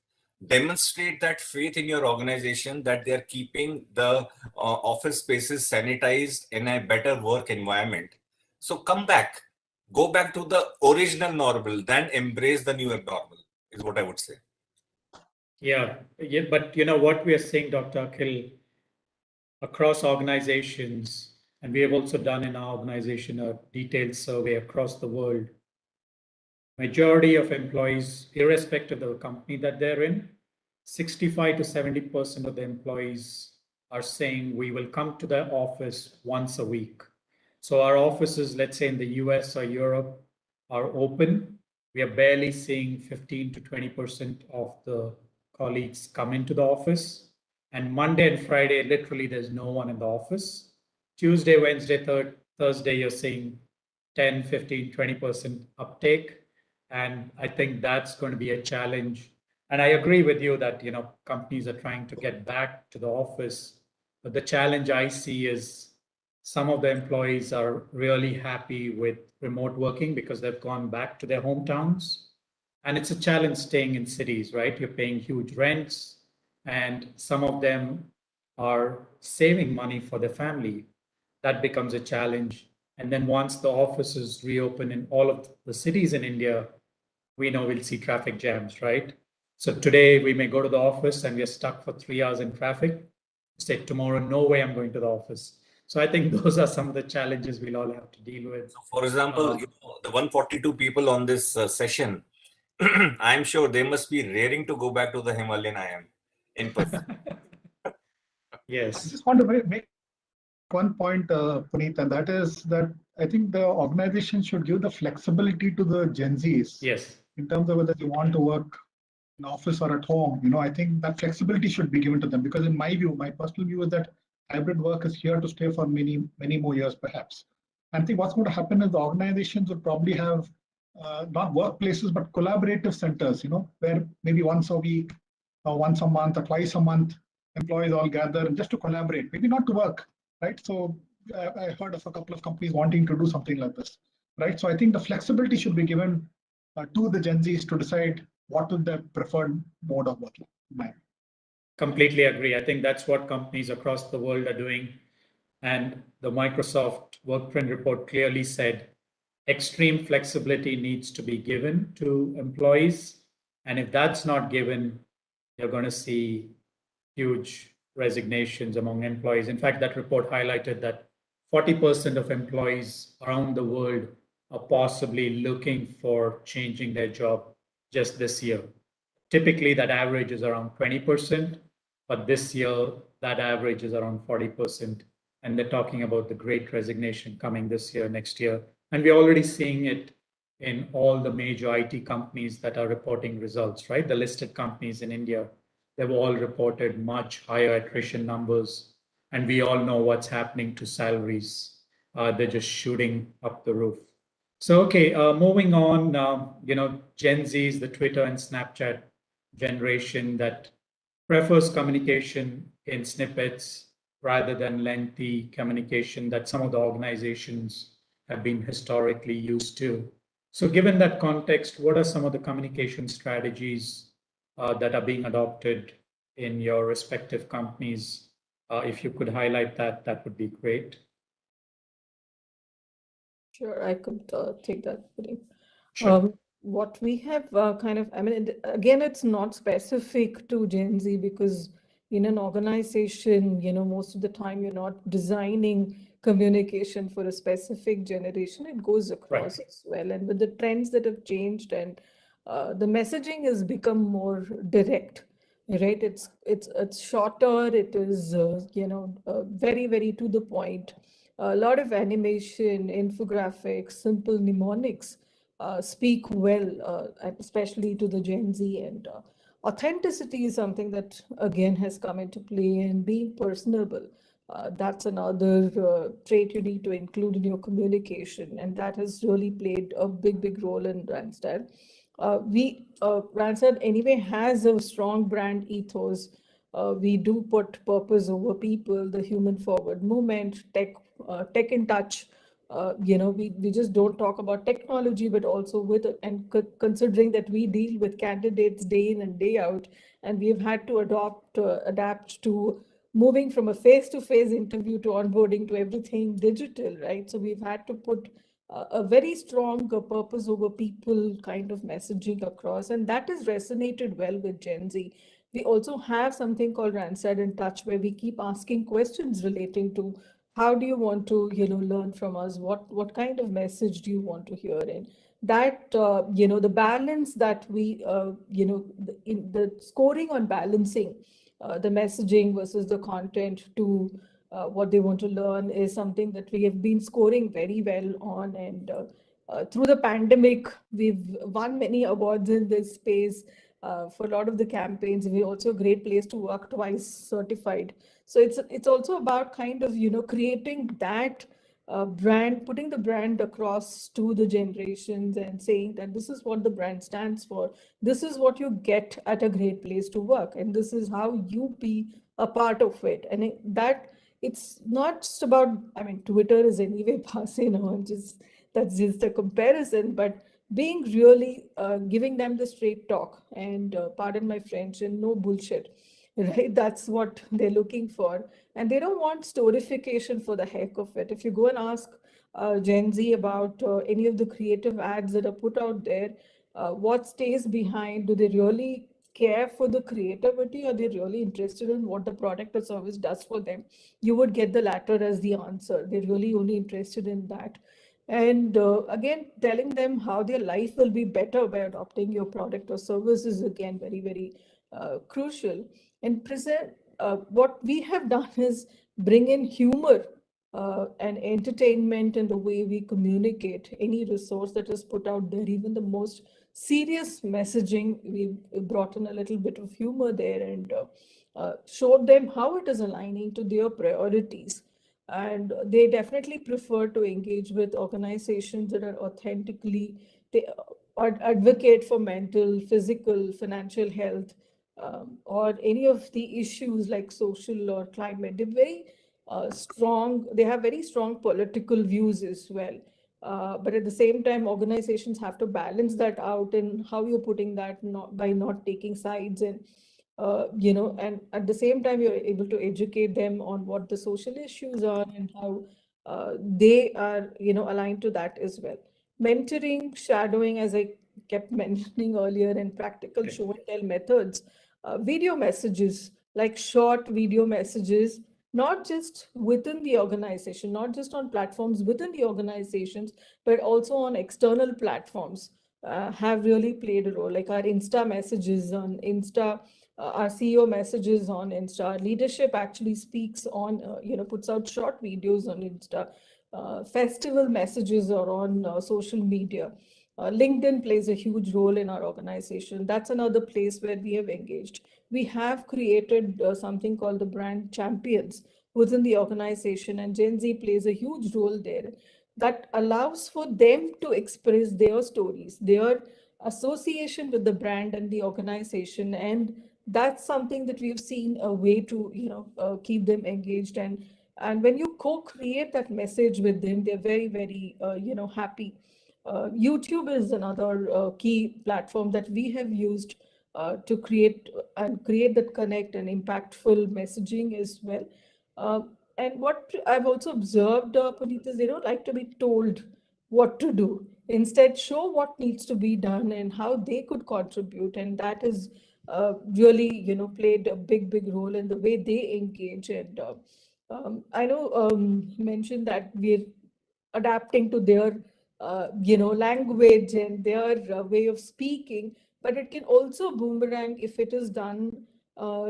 demonstrate that faith in your organization that they are keeping the office spaces sanitized in a better work environment. So come back, go back to the original normal, then embrace the new abnormal, is what I would say. Yeah, but what we are saying, Dr. Akhil, across organizations, and we have also done in our organization a detailed survey across the world. Majority of employees, irrespective of the company that they're in, 65 to 70% of the employees are saying we will come to the office once a week. So our offices, let's say in the US or Europe, are open. We are barely seeing 15 to 20% of the colleagues come into the office. And Monday and Friday, literally, there's no one in the office. Tuesday, Wednesday, Thursday, you're seeing 10, 15, 20% uptake. And I think that's going to be a challenge. And I agree with you that, companies are trying to get back to the office. But the challenge I see is some of the employees are really happy with remote working because they've gone back to their hometowns. And it's a challenge staying in cities, right? You're paying huge rents, and some of them are saving money for their family. That becomes a challenge. And then once the offices reopen in all of the cities in India, we know we'll see traffic jams, right? So today we may go to the office and we're stuck for 3 hours in traffic. Say tomorrow, no way I'm going to the office. So I think those are some of the challenges we'll all have to deal with. So for example, the 142 people on this session, I'm sure they must be raring to go back to the Himalayan IIM in person. Yes. I just want to make one point, Puneet, and that is that I think the organization should give the flexibility to the Gen Zs. Yes. In terms of whether they want to work in office or at home. I think that flexibility should be given to them, because in my view, my personal view is that hybrid work is here to stay for many, many more years, perhaps. And I think what's going to happen is the organizations will probably have not workplaces, but collaborative centers, where maybe once a week or once a month or twice a month, employees all gather just to collaborate, maybe not to work, right? So I heard of a couple of companies wanting to do something like this, right? So I think the flexibility should be given to the Gen Zs to decide what is their preferred mode of working. Completely agree. I think that's what companies across the world are doing. And the Microsoft Workprint report clearly said extreme flexibility needs to be given to employees. And if that's not given, you're going to see huge resignations among employees. In fact, that report highlighted that 40% of employees around the world are possibly looking for changing their job just this year. Typically, that average is around 20%, but this year, that average is around 40%. And they're talking about the great resignation coming this year, next year. And we're already seeing it in all the major IT companies that are reporting results, right? The listed companies in India, they've all reported much higher attrition numbers. And we all know what's happening to salaries. They're just shooting up the roof. So, okay, moving on, Gen Z is the Twitter and Snapchat generation that prefers communication in snippets rather than lengthy communication that some of the organizations have been historically used to. So given that context, what are some of the communication strategies that are being adopted in your respective companies? If you could highlight that, that would be great. Sure, I could take that. Sure. What we have again, it's not specific to Gen Z because in an organization, most of the time you're not designing communication for a specific generation. It goes across as well. And with the trends that have changed and the messaging has become more direct, right? It's shorter. It is very to the point. A lot of animation, infographics, simple mnemonics speak well, especially to the Gen Z. And authenticity is something that again has come into play, and being personable. That's another trait you need to include in your communication, and that has really played a big role in Randstad. Randstad anyway has a strong brand ethos. We do put purpose over people, the human forward movement, tech in touch. We just don't talk about technology, but also considering that we deal with candidates day in and day out, and we've had to adapt to moving from a face-to-face interview to onboarding to everything digital, right? So we've had to put a very strong purpose over people kind of messaging across, and that has resonated well with Gen Z. We also have something called Randstad in Touch, where we keep asking questions relating to how do you want to learn from us, what kind of message do you want to hear. And that the balance that we in the scoring on balancing the messaging versus the content to what they want to learn is something that we have been scoring very well on. And through the pandemic, we've won many awards in this space for a lot of the campaigns. We're also a great place to work, twice certified. So it's also about kind of creating that brand, putting the brand across to the generations and saying that this is what the brand stands for. This is what you get at a great place to work, and this is how you be a part of it. And that it's not just about, I mean, Twitter is anyway passing on, that's just a comparison, but being really giving them the straight talk and pardon my French, and no bullshit, right? That's what they're looking for. And they don't want storification for the heck of it. If you go and ask Gen Z about any of the creative ads that are put out there, what stays behind? Do they really care for the creativity? Are they really interested in what the product or service does for them? You would get the latter as the answer. They're really only interested in that. And again, telling them how their life will be better by adopting your product or service is again very crucial. And what we have done is bring in humor and entertainment in the way we communicate any resource that is put out there. Even the most serious messaging, we brought in a little bit of humor there and showed them how it is aligning to their priorities. And they definitely prefer to engage with organizations that are authentically, they advocate for mental, physical, financial health, or any of the issues like social or climate. They're very strong, they have very strong political views as well. But at the same time, organizations have to balance that out in how you're putting that, by not taking sides. And and at the same time, you're able to educate them on what the social issues are and how they are, aligned to that as well. Mentoring, shadowing, as I kept mentioning earlier, and practical show and tell methods, video messages, like short video messages, not just within the organization, not just on platforms within the organizations, but also on external platforms, have really played a role. Like our Insta messages on Insta, our CEO messages on Insta. Our leadership actually speaks on, puts out short videos on Insta. Festival messages are on social media. LinkedIn plays a huge role in our organization. That's another place where we have engaged. We have created something called the brand champions within the organization, and Gen Z plays a huge role there. That allows for them to express their stories, their association with the brand and the organization. And that's something that we've seen a way to keep them engaged. And when you co-create that message with them, they're very happy. YouTube is another key platform that we have used to create that connect and impactful messaging as well. And what I've also observed, Puneet, is they don't like to be told what to do. Instead, show what needs to be done and how they could contribute. And that is really, played a big role in the way they engage. And I know you mentioned that we're adapting to their, language and their way of speaking, but it can also boomerang if it is done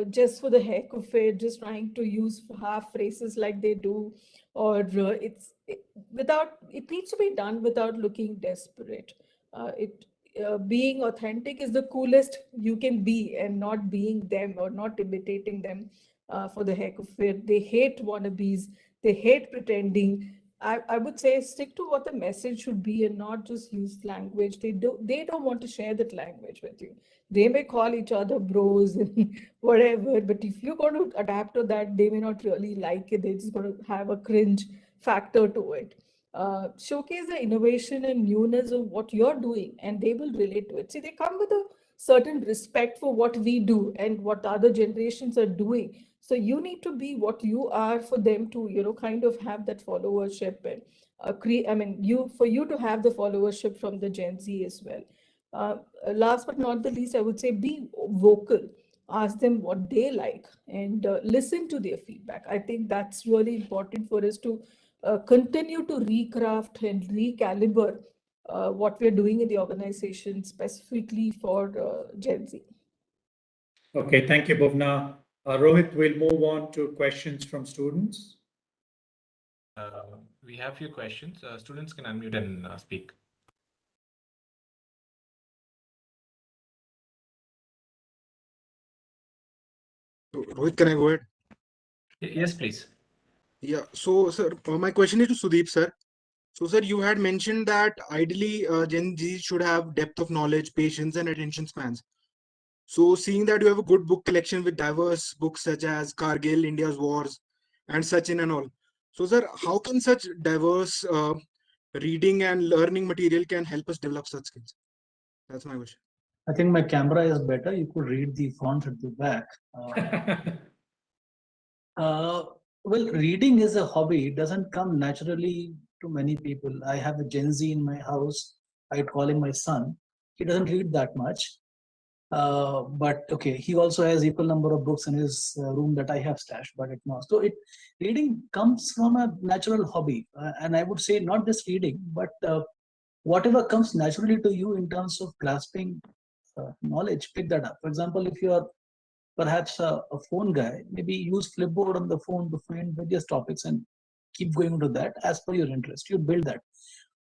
just for the heck of it, just trying to use half phrases like they do, or it needs to be done without looking desperate. It Being authentic is the coolest you can be, and not being them or not imitating them for the heck of it. They hate wannabes, they hate pretending. I would say stick to what the message should be and not just use language. They don't want to share that language with you. They may call each other bros and whatever, but if you're going to adapt to that, they may not really like it. They're just going to have a cringe factor to it. Showcase the innovation and newness of what you're doing, and they will relate to it. See, they come with a certain respect for what we do and what other generations are doing. So you need to be what you are for them to, kind of have that followership and create. I mean, you to have the followership from the Gen Z as well. Uh, Last but not the least, I would say be vocal. Ask them what they like, and listen to their feedback. I think that's really important for us to continue to recraft and recalibrate what we're doing in the organization specifically for Gen Z. Okay, thank you, Bhuvana. Rohit, we'll move on to questions from students. We have a few questions. Students can unmute and speak. Rohit, can I go ahead? Yes, please. Yeah. So, sir, my question is to Sudeep, sir. So, sir, you had mentioned that ideally Gen Z should have depth of knowledge, patience, and attention spans. So, seeing that you have a good book collection with diverse books such as Kargil, India's Wars, and Sachin and all. So, sir, how can such diverse reading and learning material can help us develop such skills? That's my question. I think my camera is better. You could read the font at the back. Well, reading is a hobby. It doesn't come naturally to many people. I have a Gen Z in my house. I'd call him my son. He doesn't read that much. But okay, he also has equal number of books in his room that I have stashed, but it not. So reading comes from a natural hobby. And I would say not just reading, but whatever comes naturally to you in terms of grasping knowledge, pick that up. For example, if you are perhaps a phone guy, maybe use Flipboard on the phone to find various topics and keep going into that as per your interest. You build that.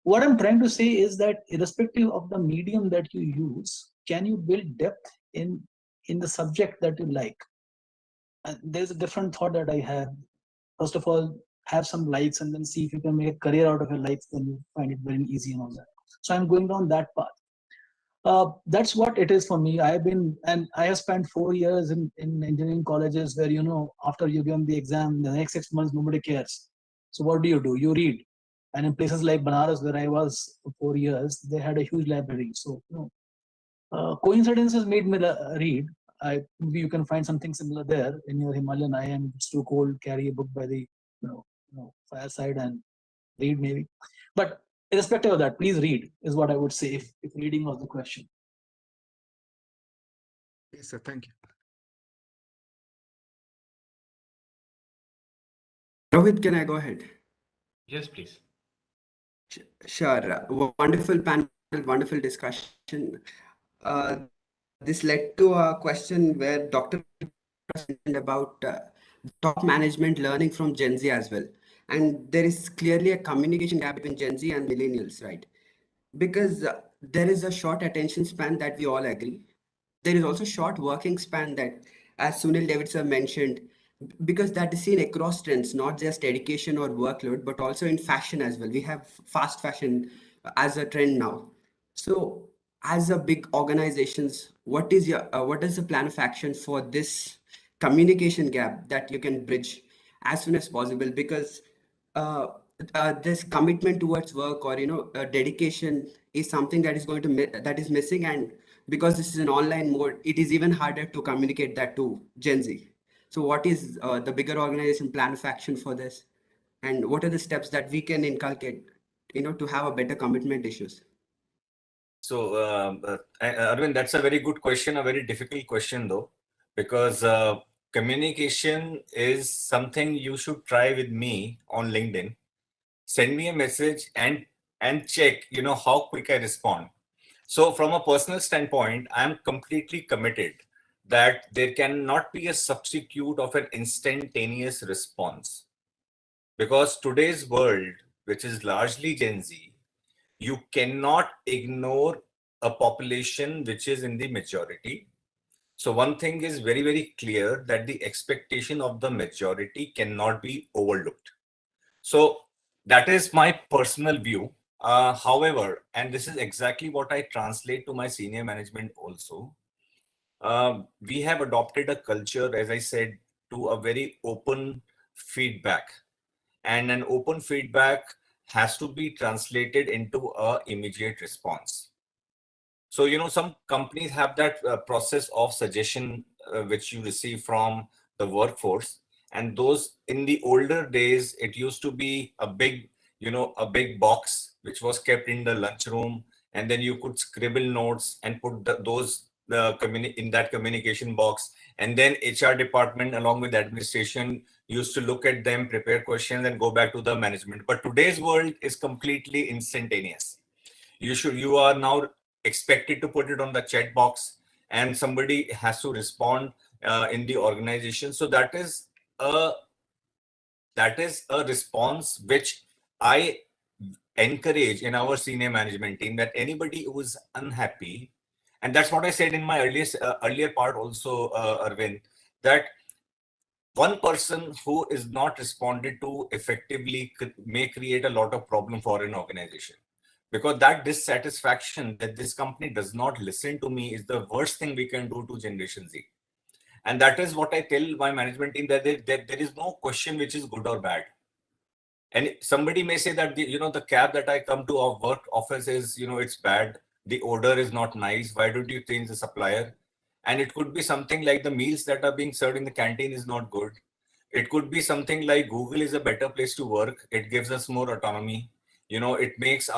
What I'm trying to say is that irrespective of the medium that you use, can you build depth in the subject that you like? And there's a different thought that I have. First of all, have some likes and then see if you can make a career out of your likes, then you find it very easy and all that. So I'm going down that path. That's what it is for me. I have spent 4 years in engineering colleges where, after you give the exam, the next 6 months, nobody cares. So what do? You read. And in places like Banaras, where I was for 4 years, they had a huge library. So, coincidences made me read. You can find something similar there in your Himalayan IIM. It's too cold, carry a book by the fireside and read maybe. But irrespective of that, please read is what I would say if reading was the question. Yes, sir. Thank you. Rohit, can I go ahead? Yes, please. Sure. Wonderful panel, wonderful discussion. This led to a question where Dr. mentioned about top management learning from Gen Z as well. And there is clearly a communication gap between Gen Z and millennials, right? Because there is a short attention span that we all agree. There is also short working span that, as Sunil David sir mentioned, because that is seen across trends, not just education or workload, but also in fashion as well. We have fast fashion as a trend now. So as a big organizations, what is the plan of action for this communication gap that you can bridge as soon as possible? Because this commitment towards work or dedication is something that is that is missing, and because this is an online mode, it is even harder to communicate that to Gen Z. So what is the bigger organization plan of action for this, and what are the steps that we can inculcate to have a better commitment issues? So, Arvind, that's a very good question, a very difficult question though, because communication is something you should try with me on LinkedIn. Send me a message and check, how quick I respond. So from a personal standpoint, I'm completely committed that there cannot be a substitute of an instantaneous response. Because today's world, which is largely Gen Z, you cannot ignore a population which is in the majority. So one thing is very, very clear that the expectation of the majority cannot be overlooked. So that is my personal view. However, and this is exactly what I translate to my senior management also, we have adopted a culture, as I said, to a very open feedback. And an open feedback has to be translated into a immediate response. So, some companies have that process of suggestion which you receive from the workforce. And those in the older days, it used to be a big, a big box which was kept in the lunchroom. And then you could scribble notes and put those in that communication box. And then HR department along with administration used to look at them, prepare questions and go back to the management. But today's world is completely instantaneous. You are now expected to put it on the chat box and somebody has to respond in the organization. So that is a response which I encourage in our senior management team, that anybody who is unhappy, and that's what I said in my earlier part also, Arvind, that one person who is not responded to effectively may create a lot of problem for an organization. Because that dissatisfaction that this company does not listen to me is the worst thing we can do to Generation Z. And that is what I tell my management team, that there is no question which is good or bad. And somebody may say that the cab that I come to our work office is, it's bad. The odor is not nice. Why don't you change the supplier? And it could be something like the meals that are being served in the canteen is not good. It could be something like Google is a better place to work. It gives us more autonomy. It makes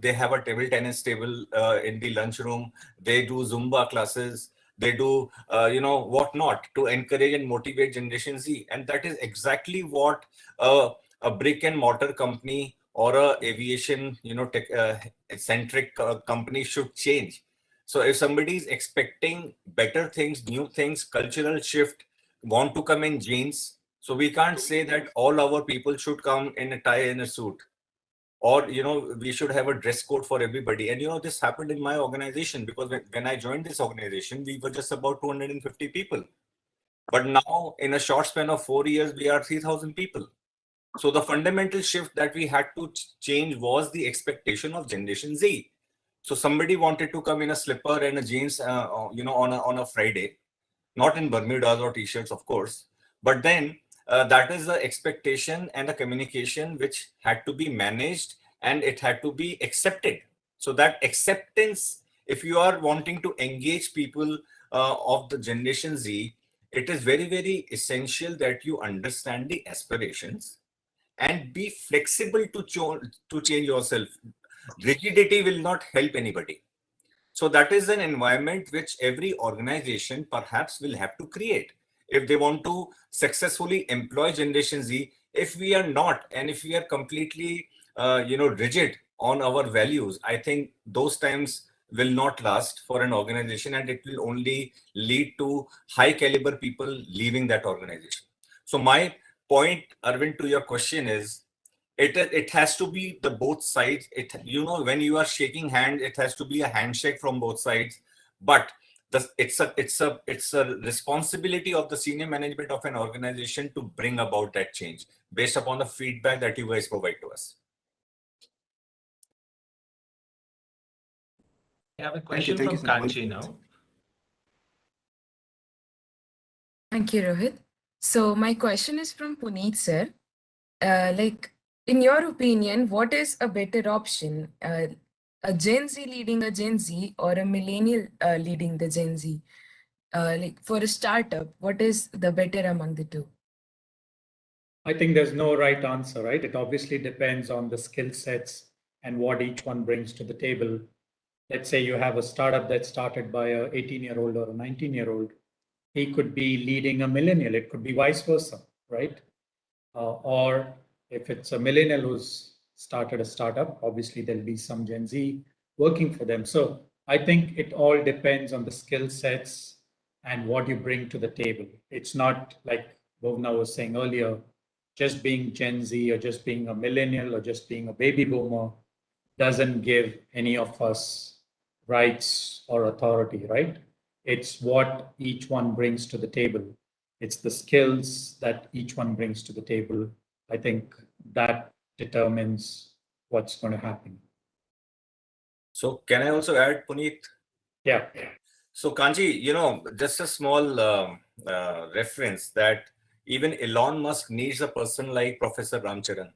they have a table tennis table in the lunchroom. They do Zumba classes. They do, whatnot to encourage and motivate Generation Z. And that is exactly what a brick and mortar company or a aviation, tech, centric company should change. So if somebody is expecting better things, new things, cultural shift, want to come in jeans, so we can't say that all our people should come in a tie and a suit, or we should have a dress code for everybody. And this happened in my organization, because when I joined this organization, we were just about 250 people. But now in a short span of 4 years, we are 3,000 people. So the fundamental shift that we had to change was the expectation of Generation Z. So somebody wanted to come in a slipper and a jeans, on a Friday, not in Bermudas or t-shirts, of course. But then that is the expectation and the communication which had to be managed, and it had to be accepted. So that acceptance, if you are wanting to engage people of the Generation Z, it is very, very essential that you understand the aspirations and be flexible to change yourself. Rigidity will not help anybody. So that is an environment which every organization perhaps will have to create if they want to successfully employ Generation Z. If we are not, and if we are completely, rigid on our values, I think those times will not last for an organization, and it will only lead to high caliber people leaving that organization. So my point, Arvind, to your question is, it has to be the both sides. When you are shaking hands, it has to be a handshake from both sides. But it's a responsibility of the senior management of an organization to bring about that change based upon the feedback that you guys provide to us. I have a question Thank you, from sir. Kanchi now. Thank you, Rohit. So my question is from Puneet sir. In your opinion, what is a better option? A Gen Z leading a Gen Z, or a millennial leading the Gen Z? For a startup, what is the better among the two? I think there's no right answer, right? It obviously depends on the skill sets and what each one brings to the table. let's say you have a startup that's started by a 18-year-old or a 19-year-old, he could be leading a millennial. It could be vice versa, right? Or if it's a millennial who's started a startup, obviously there'll be some Gen Z working for them. So I think it all depends on the skill sets and what you bring to the table. It's not like Bhuvana was saying earlier, just being Gen Z or just being a millennial or just being a baby boomer doesn't give any of us rights or authority, right? It's what each one brings to the table. It's the skills that each one brings to the table. I think that determines what's going to happen. So can I also add, Puneet? Yeah. So Kanji, just a small reference that even Elon Musk needs a person like Professor Ramcharan,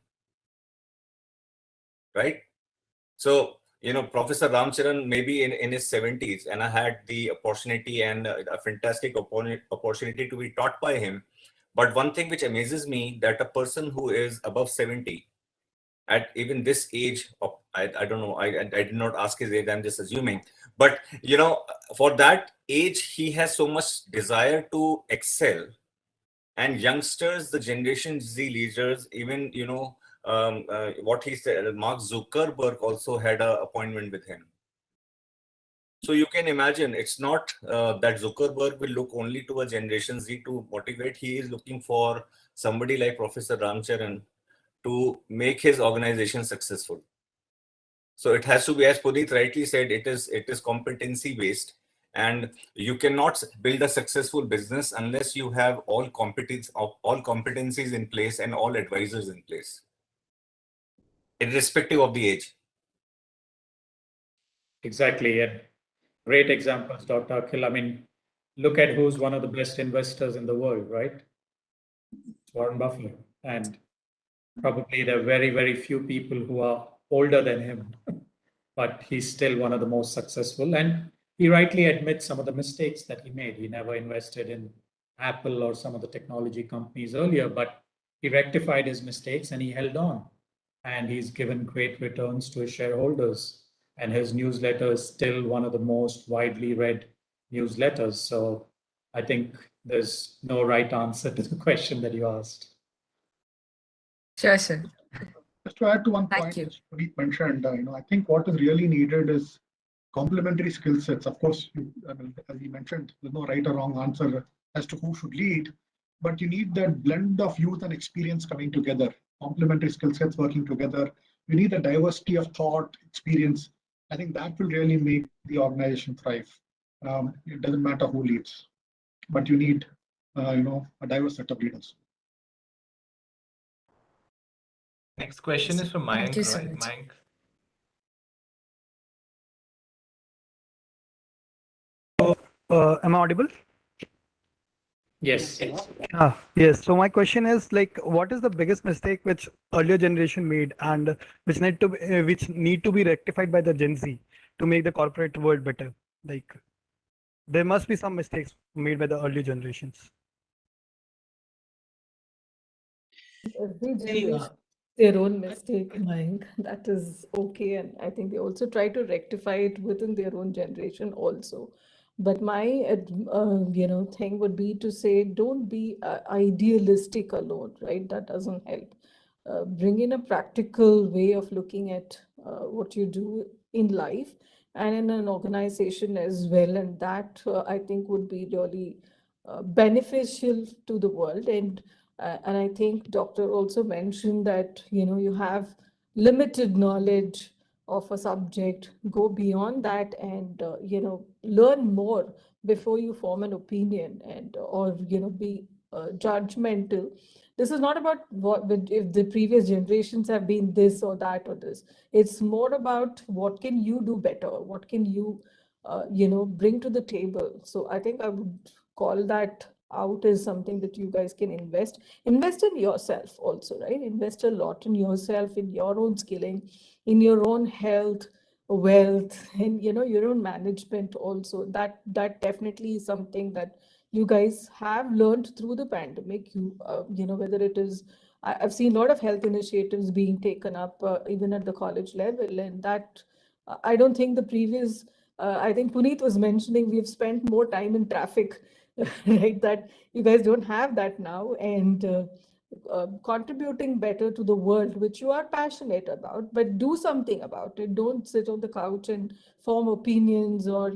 right? So, Professor Ramcharan may be in his 70s, and I had the opportunity and a fantastic opportunity to be taught by him. But one thing which amazes me, that a person who is above 70, at even this age of, I don't know, I did not ask his age, I'm just assuming. But, for that age, he has so much desire to excel. And youngsters, the Generation Z leaders, even, what he said, Mark Zuckerberg also had an appointment with him. So you can imagine, it's not that Zuckerberg will look only to a Generation Z to motivate. He is looking for somebody like Professor Ramcharan to make his organization successful. So it has to be, as Puneet rightly said, it is competency based. And you cannot build a successful business unless you have all competencies in place and all advisors in place, irrespective of the age. Exactly. And great examples, Dr. Akhil. I mean, look at who's one of the best investors in the world, right? It's Warren Buffett. And probably there are very, very few people who are older than him, but he's still one of the most successful. And he rightly admits some of the mistakes that he made. He never invested in Apple or some of the technology companies earlier, but he rectified his mistakes and he held on. And he's given great returns to his shareholders. And his newsletter is still one of the most widely read newsletters. So I think there's no right answer to the question that you asked. Sure, sir. Just to add to one Thank point, you. which Puneet mentioned, I think what is really needed is complementary skill sets. Of course, as you mentioned, there's no right or wrong answer as to who should lead, but you need that blend of youth and experience coming together, complementary skill sets working together. You need a diversity of thought, experience. I think that will really make the organization thrive. It doesn't matter who leads, but you need, a diverse set of leaders. Next question is from Thank Mayank, you so right? much. Mayank. Am I audible? Yes. Yes. So my question is like, what is the biggest mistake which earlier generation made and which need to be rectified by the Gen Z to make the corporate world better? Like, there must be some mistakes made by the earlier generations. Every See, generation their own mistake, Mayank. That is okay. And I think they also try to rectify it within their own generation also. But my, thing would be to say, don't be idealistic alone, right? That doesn't help. Bring in a practical way of looking at what you do in life and in an organization as well. And that I think would be really beneficial to the world. And I think doctor also mentioned that, you have limited knowledge of a subject, go beyond that and, learn more before you form an opinion and, or, be judgmental. This is not about if the previous generations have been this or that or this. It's more about what can you do better? What can you, bring to the table? So I think I would call that out as something that you guys can invest in yourself also, right? Invest a lot in yourself, in your own skilling, in your own health, wealth, and your own management also. That definitely is something that you guys have learned through the pandemic. Whether it is, I've seen a lot of health initiatives being taken up even at the college level, and that I don't think the previous, I think Puneet was mentioning we've spent more time in traffic, right? That you guys don't have that now, and contributing better to the world, which you are passionate about, but do something about it. Don't sit on the couch and form opinions or,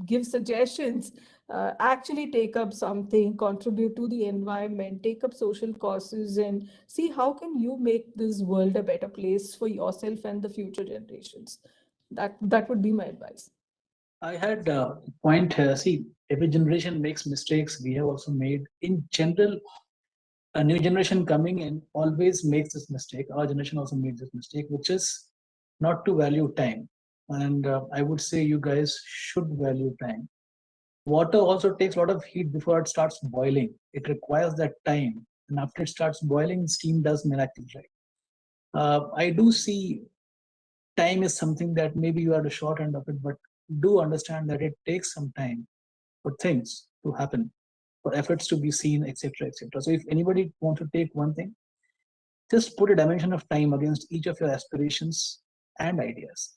give suggestions. Actually take up something, contribute to the environment, take up social causes, and see how can you make this world a better place for yourself and the future generations. That would be my advice. I had a point here. See, every generation makes mistakes. We have also made. In general, a new generation coming in always makes this mistake. Our generation also made this mistake, which is not to value time. And I would say you guys should value time. Water also takes a lot of heat before it starts boiling. It requires that time. And after it starts boiling, steam does miracles, right? I do see time is something that maybe you are the short end of it, but do understand that it takes some time for things to happen, for efforts to be seen, etc., etc. So if anybody wants to take one thing, just put a dimension of time against each of your aspirations and ideas.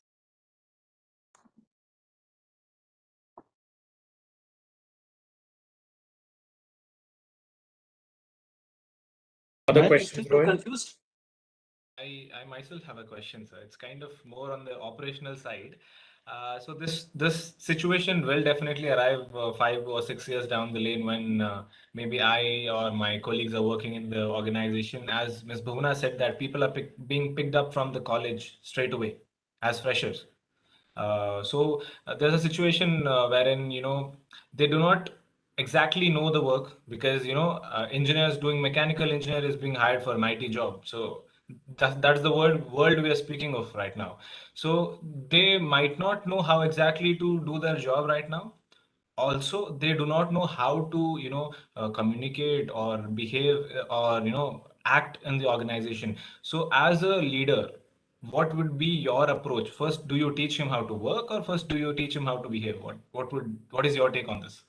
Other questions, Rohit? Confused? I myself have a question, sir. It's kind of more on the operational side. So this situation will definitely arrive 5 or 6 years down the lane when maybe I or my colleagues are working in the organization. As Ms. Bhuvana said, that people are being picked up from the college straight away as freshers. There's a situation wherein they do not exactly know the work because engineers doing mechanical engineer is being hired for an IT job. So that's the world we are speaking of right now. So they might not know how exactly to do their job right now. Also, they do not know how to communicate or behave or act in the organization. So as a leader, what would be your approach? First, do you teach him how to work, or first do you teach him how to behave? What is your take on this?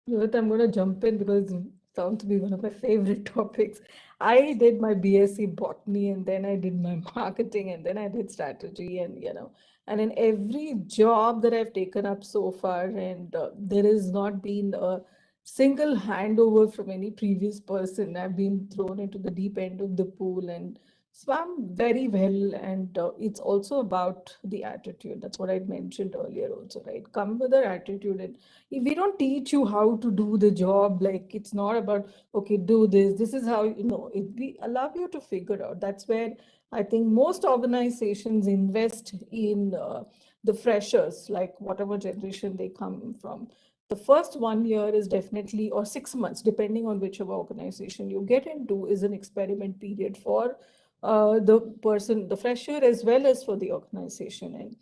Rohit, I'm going to jump in because it sounds to be one of my favorite topics. I did my BSc botany, and then I did my marketing, and then I did strategy, and in every job that I've taken up so far, and there has not been a single handover from any previous person. I've been thrown into the deep end of the pool and swam very well. And it's also about the attitude. That's what I mentioned earlier also, right? Come with an attitude. And if we don't teach you how to do the job, like it's not about, okay, do this is how, we allow you to figure out. That's where I think most organizations invest in the freshers, like whatever generation they come from. The first 1 year is definitely, or 6 months, depending on whichever organization you get into, is an experiment period for the person, the fresher, as well as for the organization. And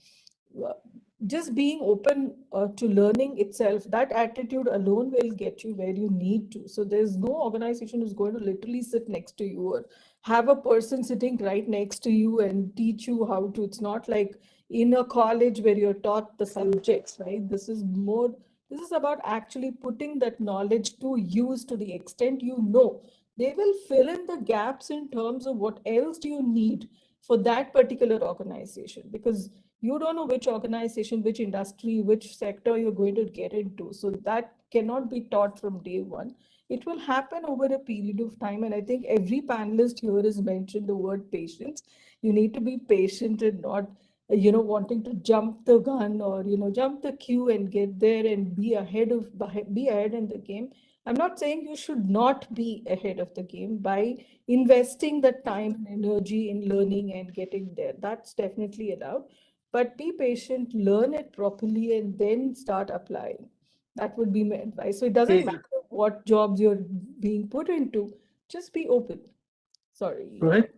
just being open to learning itself, that attitude alone will get you where you need to. So there's no organization who's going to literally sit next to you or have a person sitting right next to you and teach you how to. It's not like in a college where you're taught the subjects, right? This is about actually putting that knowledge to use to the extent you know. They will fill in the gaps in terms of what else do you need for that particular organization, because you don't know which organization, which industry, which sector you're going to get into. So that cannot be taught from day one. It will happen over a period of time. And I think every panelist here has mentioned the word patience. You need to be patient and not, wanting to jump the gun or, jump the queue and get there and be ahead in the game. I'm not saying you should not be ahead of the game by investing the time and energy in learning and getting there. That's definitely allowed. But be patient, learn it properly, and then start applying. That would be my advice. So it doesn't matter what jobs you're being put into, just be open. Sorry. Rohit,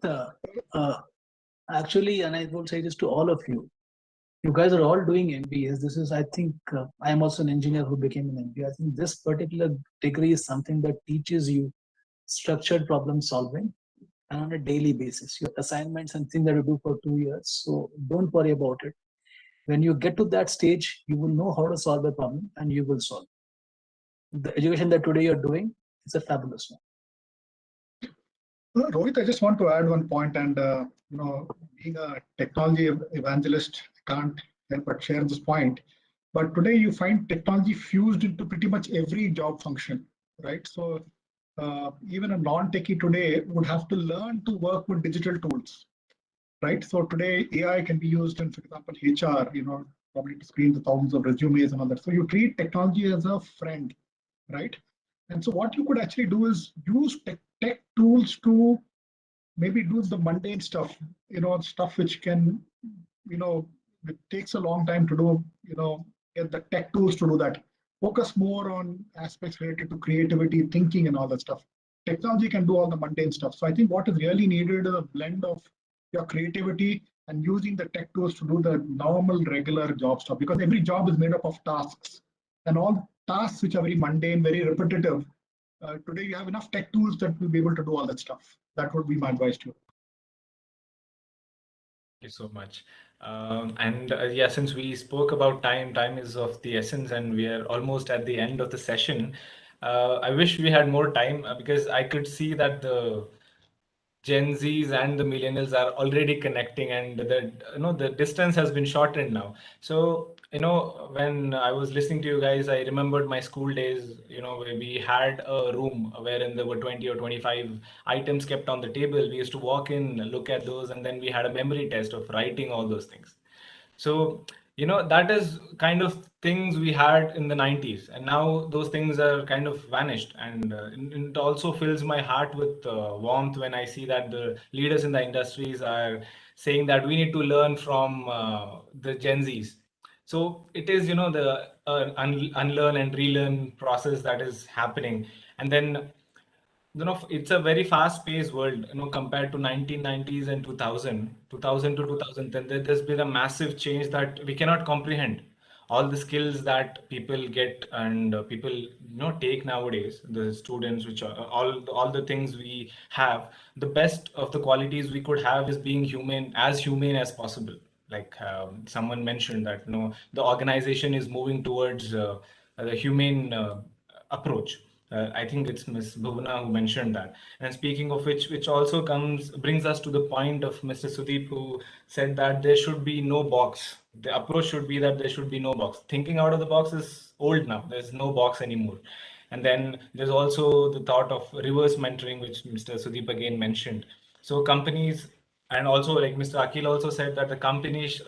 actually, and I will say this to all of you, you guys are all doing MBAs. This is, I think, I am also an engineer who became an MBA. I think this particular degree is something that teaches you structured problem solving and on a daily basis. Your assignments and things that you do for 2 years. So don't worry about it. When you get to that stage, you will know how to solve the problem and you will solve it. The education that today you're doing is a fabulous one. Rohit, I just want to add one point, and being a technology evangelist, can't help but share this point. But today you find technology fused into pretty much every job function, right? So even a non-techie today would have to learn to work with digital tools, right? So today AI can be used in, for example, HR, probably to screen the thousands of resumes and all that. So you treat technology as a friend, right? And so what you could actually do is use tech tools to maybe do the mundane stuff, stuff which can, it takes a long time to do, get the tech tools to do that. Focus more on aspects related to creativity, thinking, and all that stuff. Technology can do all the mundane stuff. So I think what is really needed is a blend of your creativity and using the tech tools to do the normal, regular job stuff, because every job is made up of tasks, and all tasks which are very mundane, very repetitive. Today, you have enough tech tools that will be able to do all that stuff. That would be my advice to you. Thank you so much. Yeah, since we spoke about time is of the essence, and we are almost at the end of the session. I wish we had more time because I could see that the Gen Zs and the millennials are already connecting, and the distance has been shortened now. So when I was listening to you guys, I remembered my school days. Where we had a room wherein there were 20 or 25 items kept on the table. We used to walk in, look at those, and then we had a memory test of writing all those things. So, that is kind of things we had in the 90s, and now those things are kind of vanished. And it also fills my heart with warmth when I see that the leaders in the industries are saying that we need to learn from the Gen Zs. So it is, the unlearn and relearn process that is happening. And then it's a very fast-paced world, compared to 1990s and 2000 to 2010. There's been a massive change that we cannot comprehend. All the skills that people get and people take nowadays, the students, which are all the things we have, the best of the qualities we could have is being humane as possible. Like someone mentioned that the organization is moving towards the humane approach. I think it's Ms. Bhuvana who mentioned that. And speaking of which also brings us to the point of Mr. Sudeep, who said that there should be no box. The approach should be that there should be no box. Thinking out of the box is old now. There's no box anymore. And then there's also the thought of reverse mentoring, which Mr. Sudeep again mentioned. So companies, and also like Mr. Akhil also said that the companies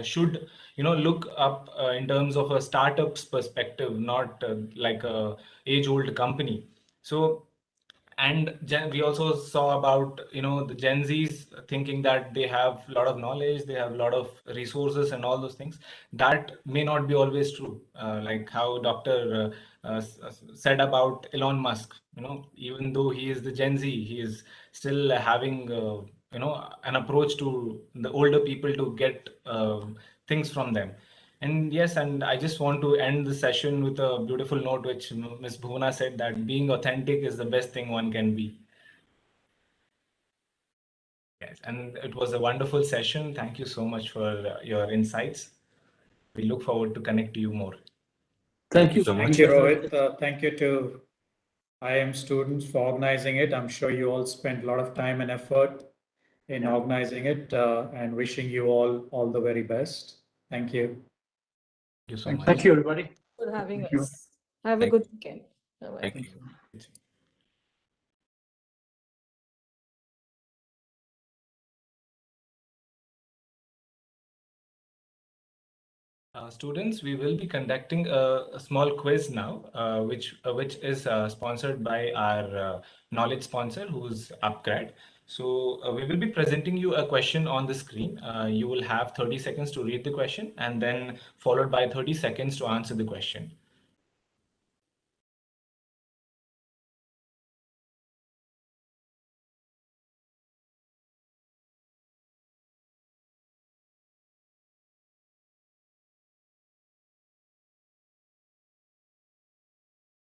should look up in terms of a startup's perspective, not like a age-old company. So, and we also saw about the Gen Zs thinking that they have a lot of knowledge, they have a lot of resources and all those things. That may not be always true. Like how Dr. Said about Elon Musk. Even though he is the Gen Z, he is still having an approach to the older people to get things from them. And yes, and I just want to end the session with a beautiful note, which Ms. Bhuvana said, that being authentic is the best thing one can be. Yes, and it was a wonderful session. Thank you so much for your insights. We look forward to connect to you more. Thank you so Thank much. you, Rohit. Thank you to IIM students for organizing it. I'm sure you all spent a lot of time and effort in organizing it, and wishing you all the very best. Thank you. Thank you so much. Thank you, everybody. For having Thank you. us. Have a Thank good weekend. Bye-bye. Thank you. Students, we will be conducting a small quiz now, which is sponsored by our knowledge sponsor, who's Upgrad. So we will be presenting you a question on the screen. You will have 30 seconds to read the question, and then followed by 30 seconds to answer the question.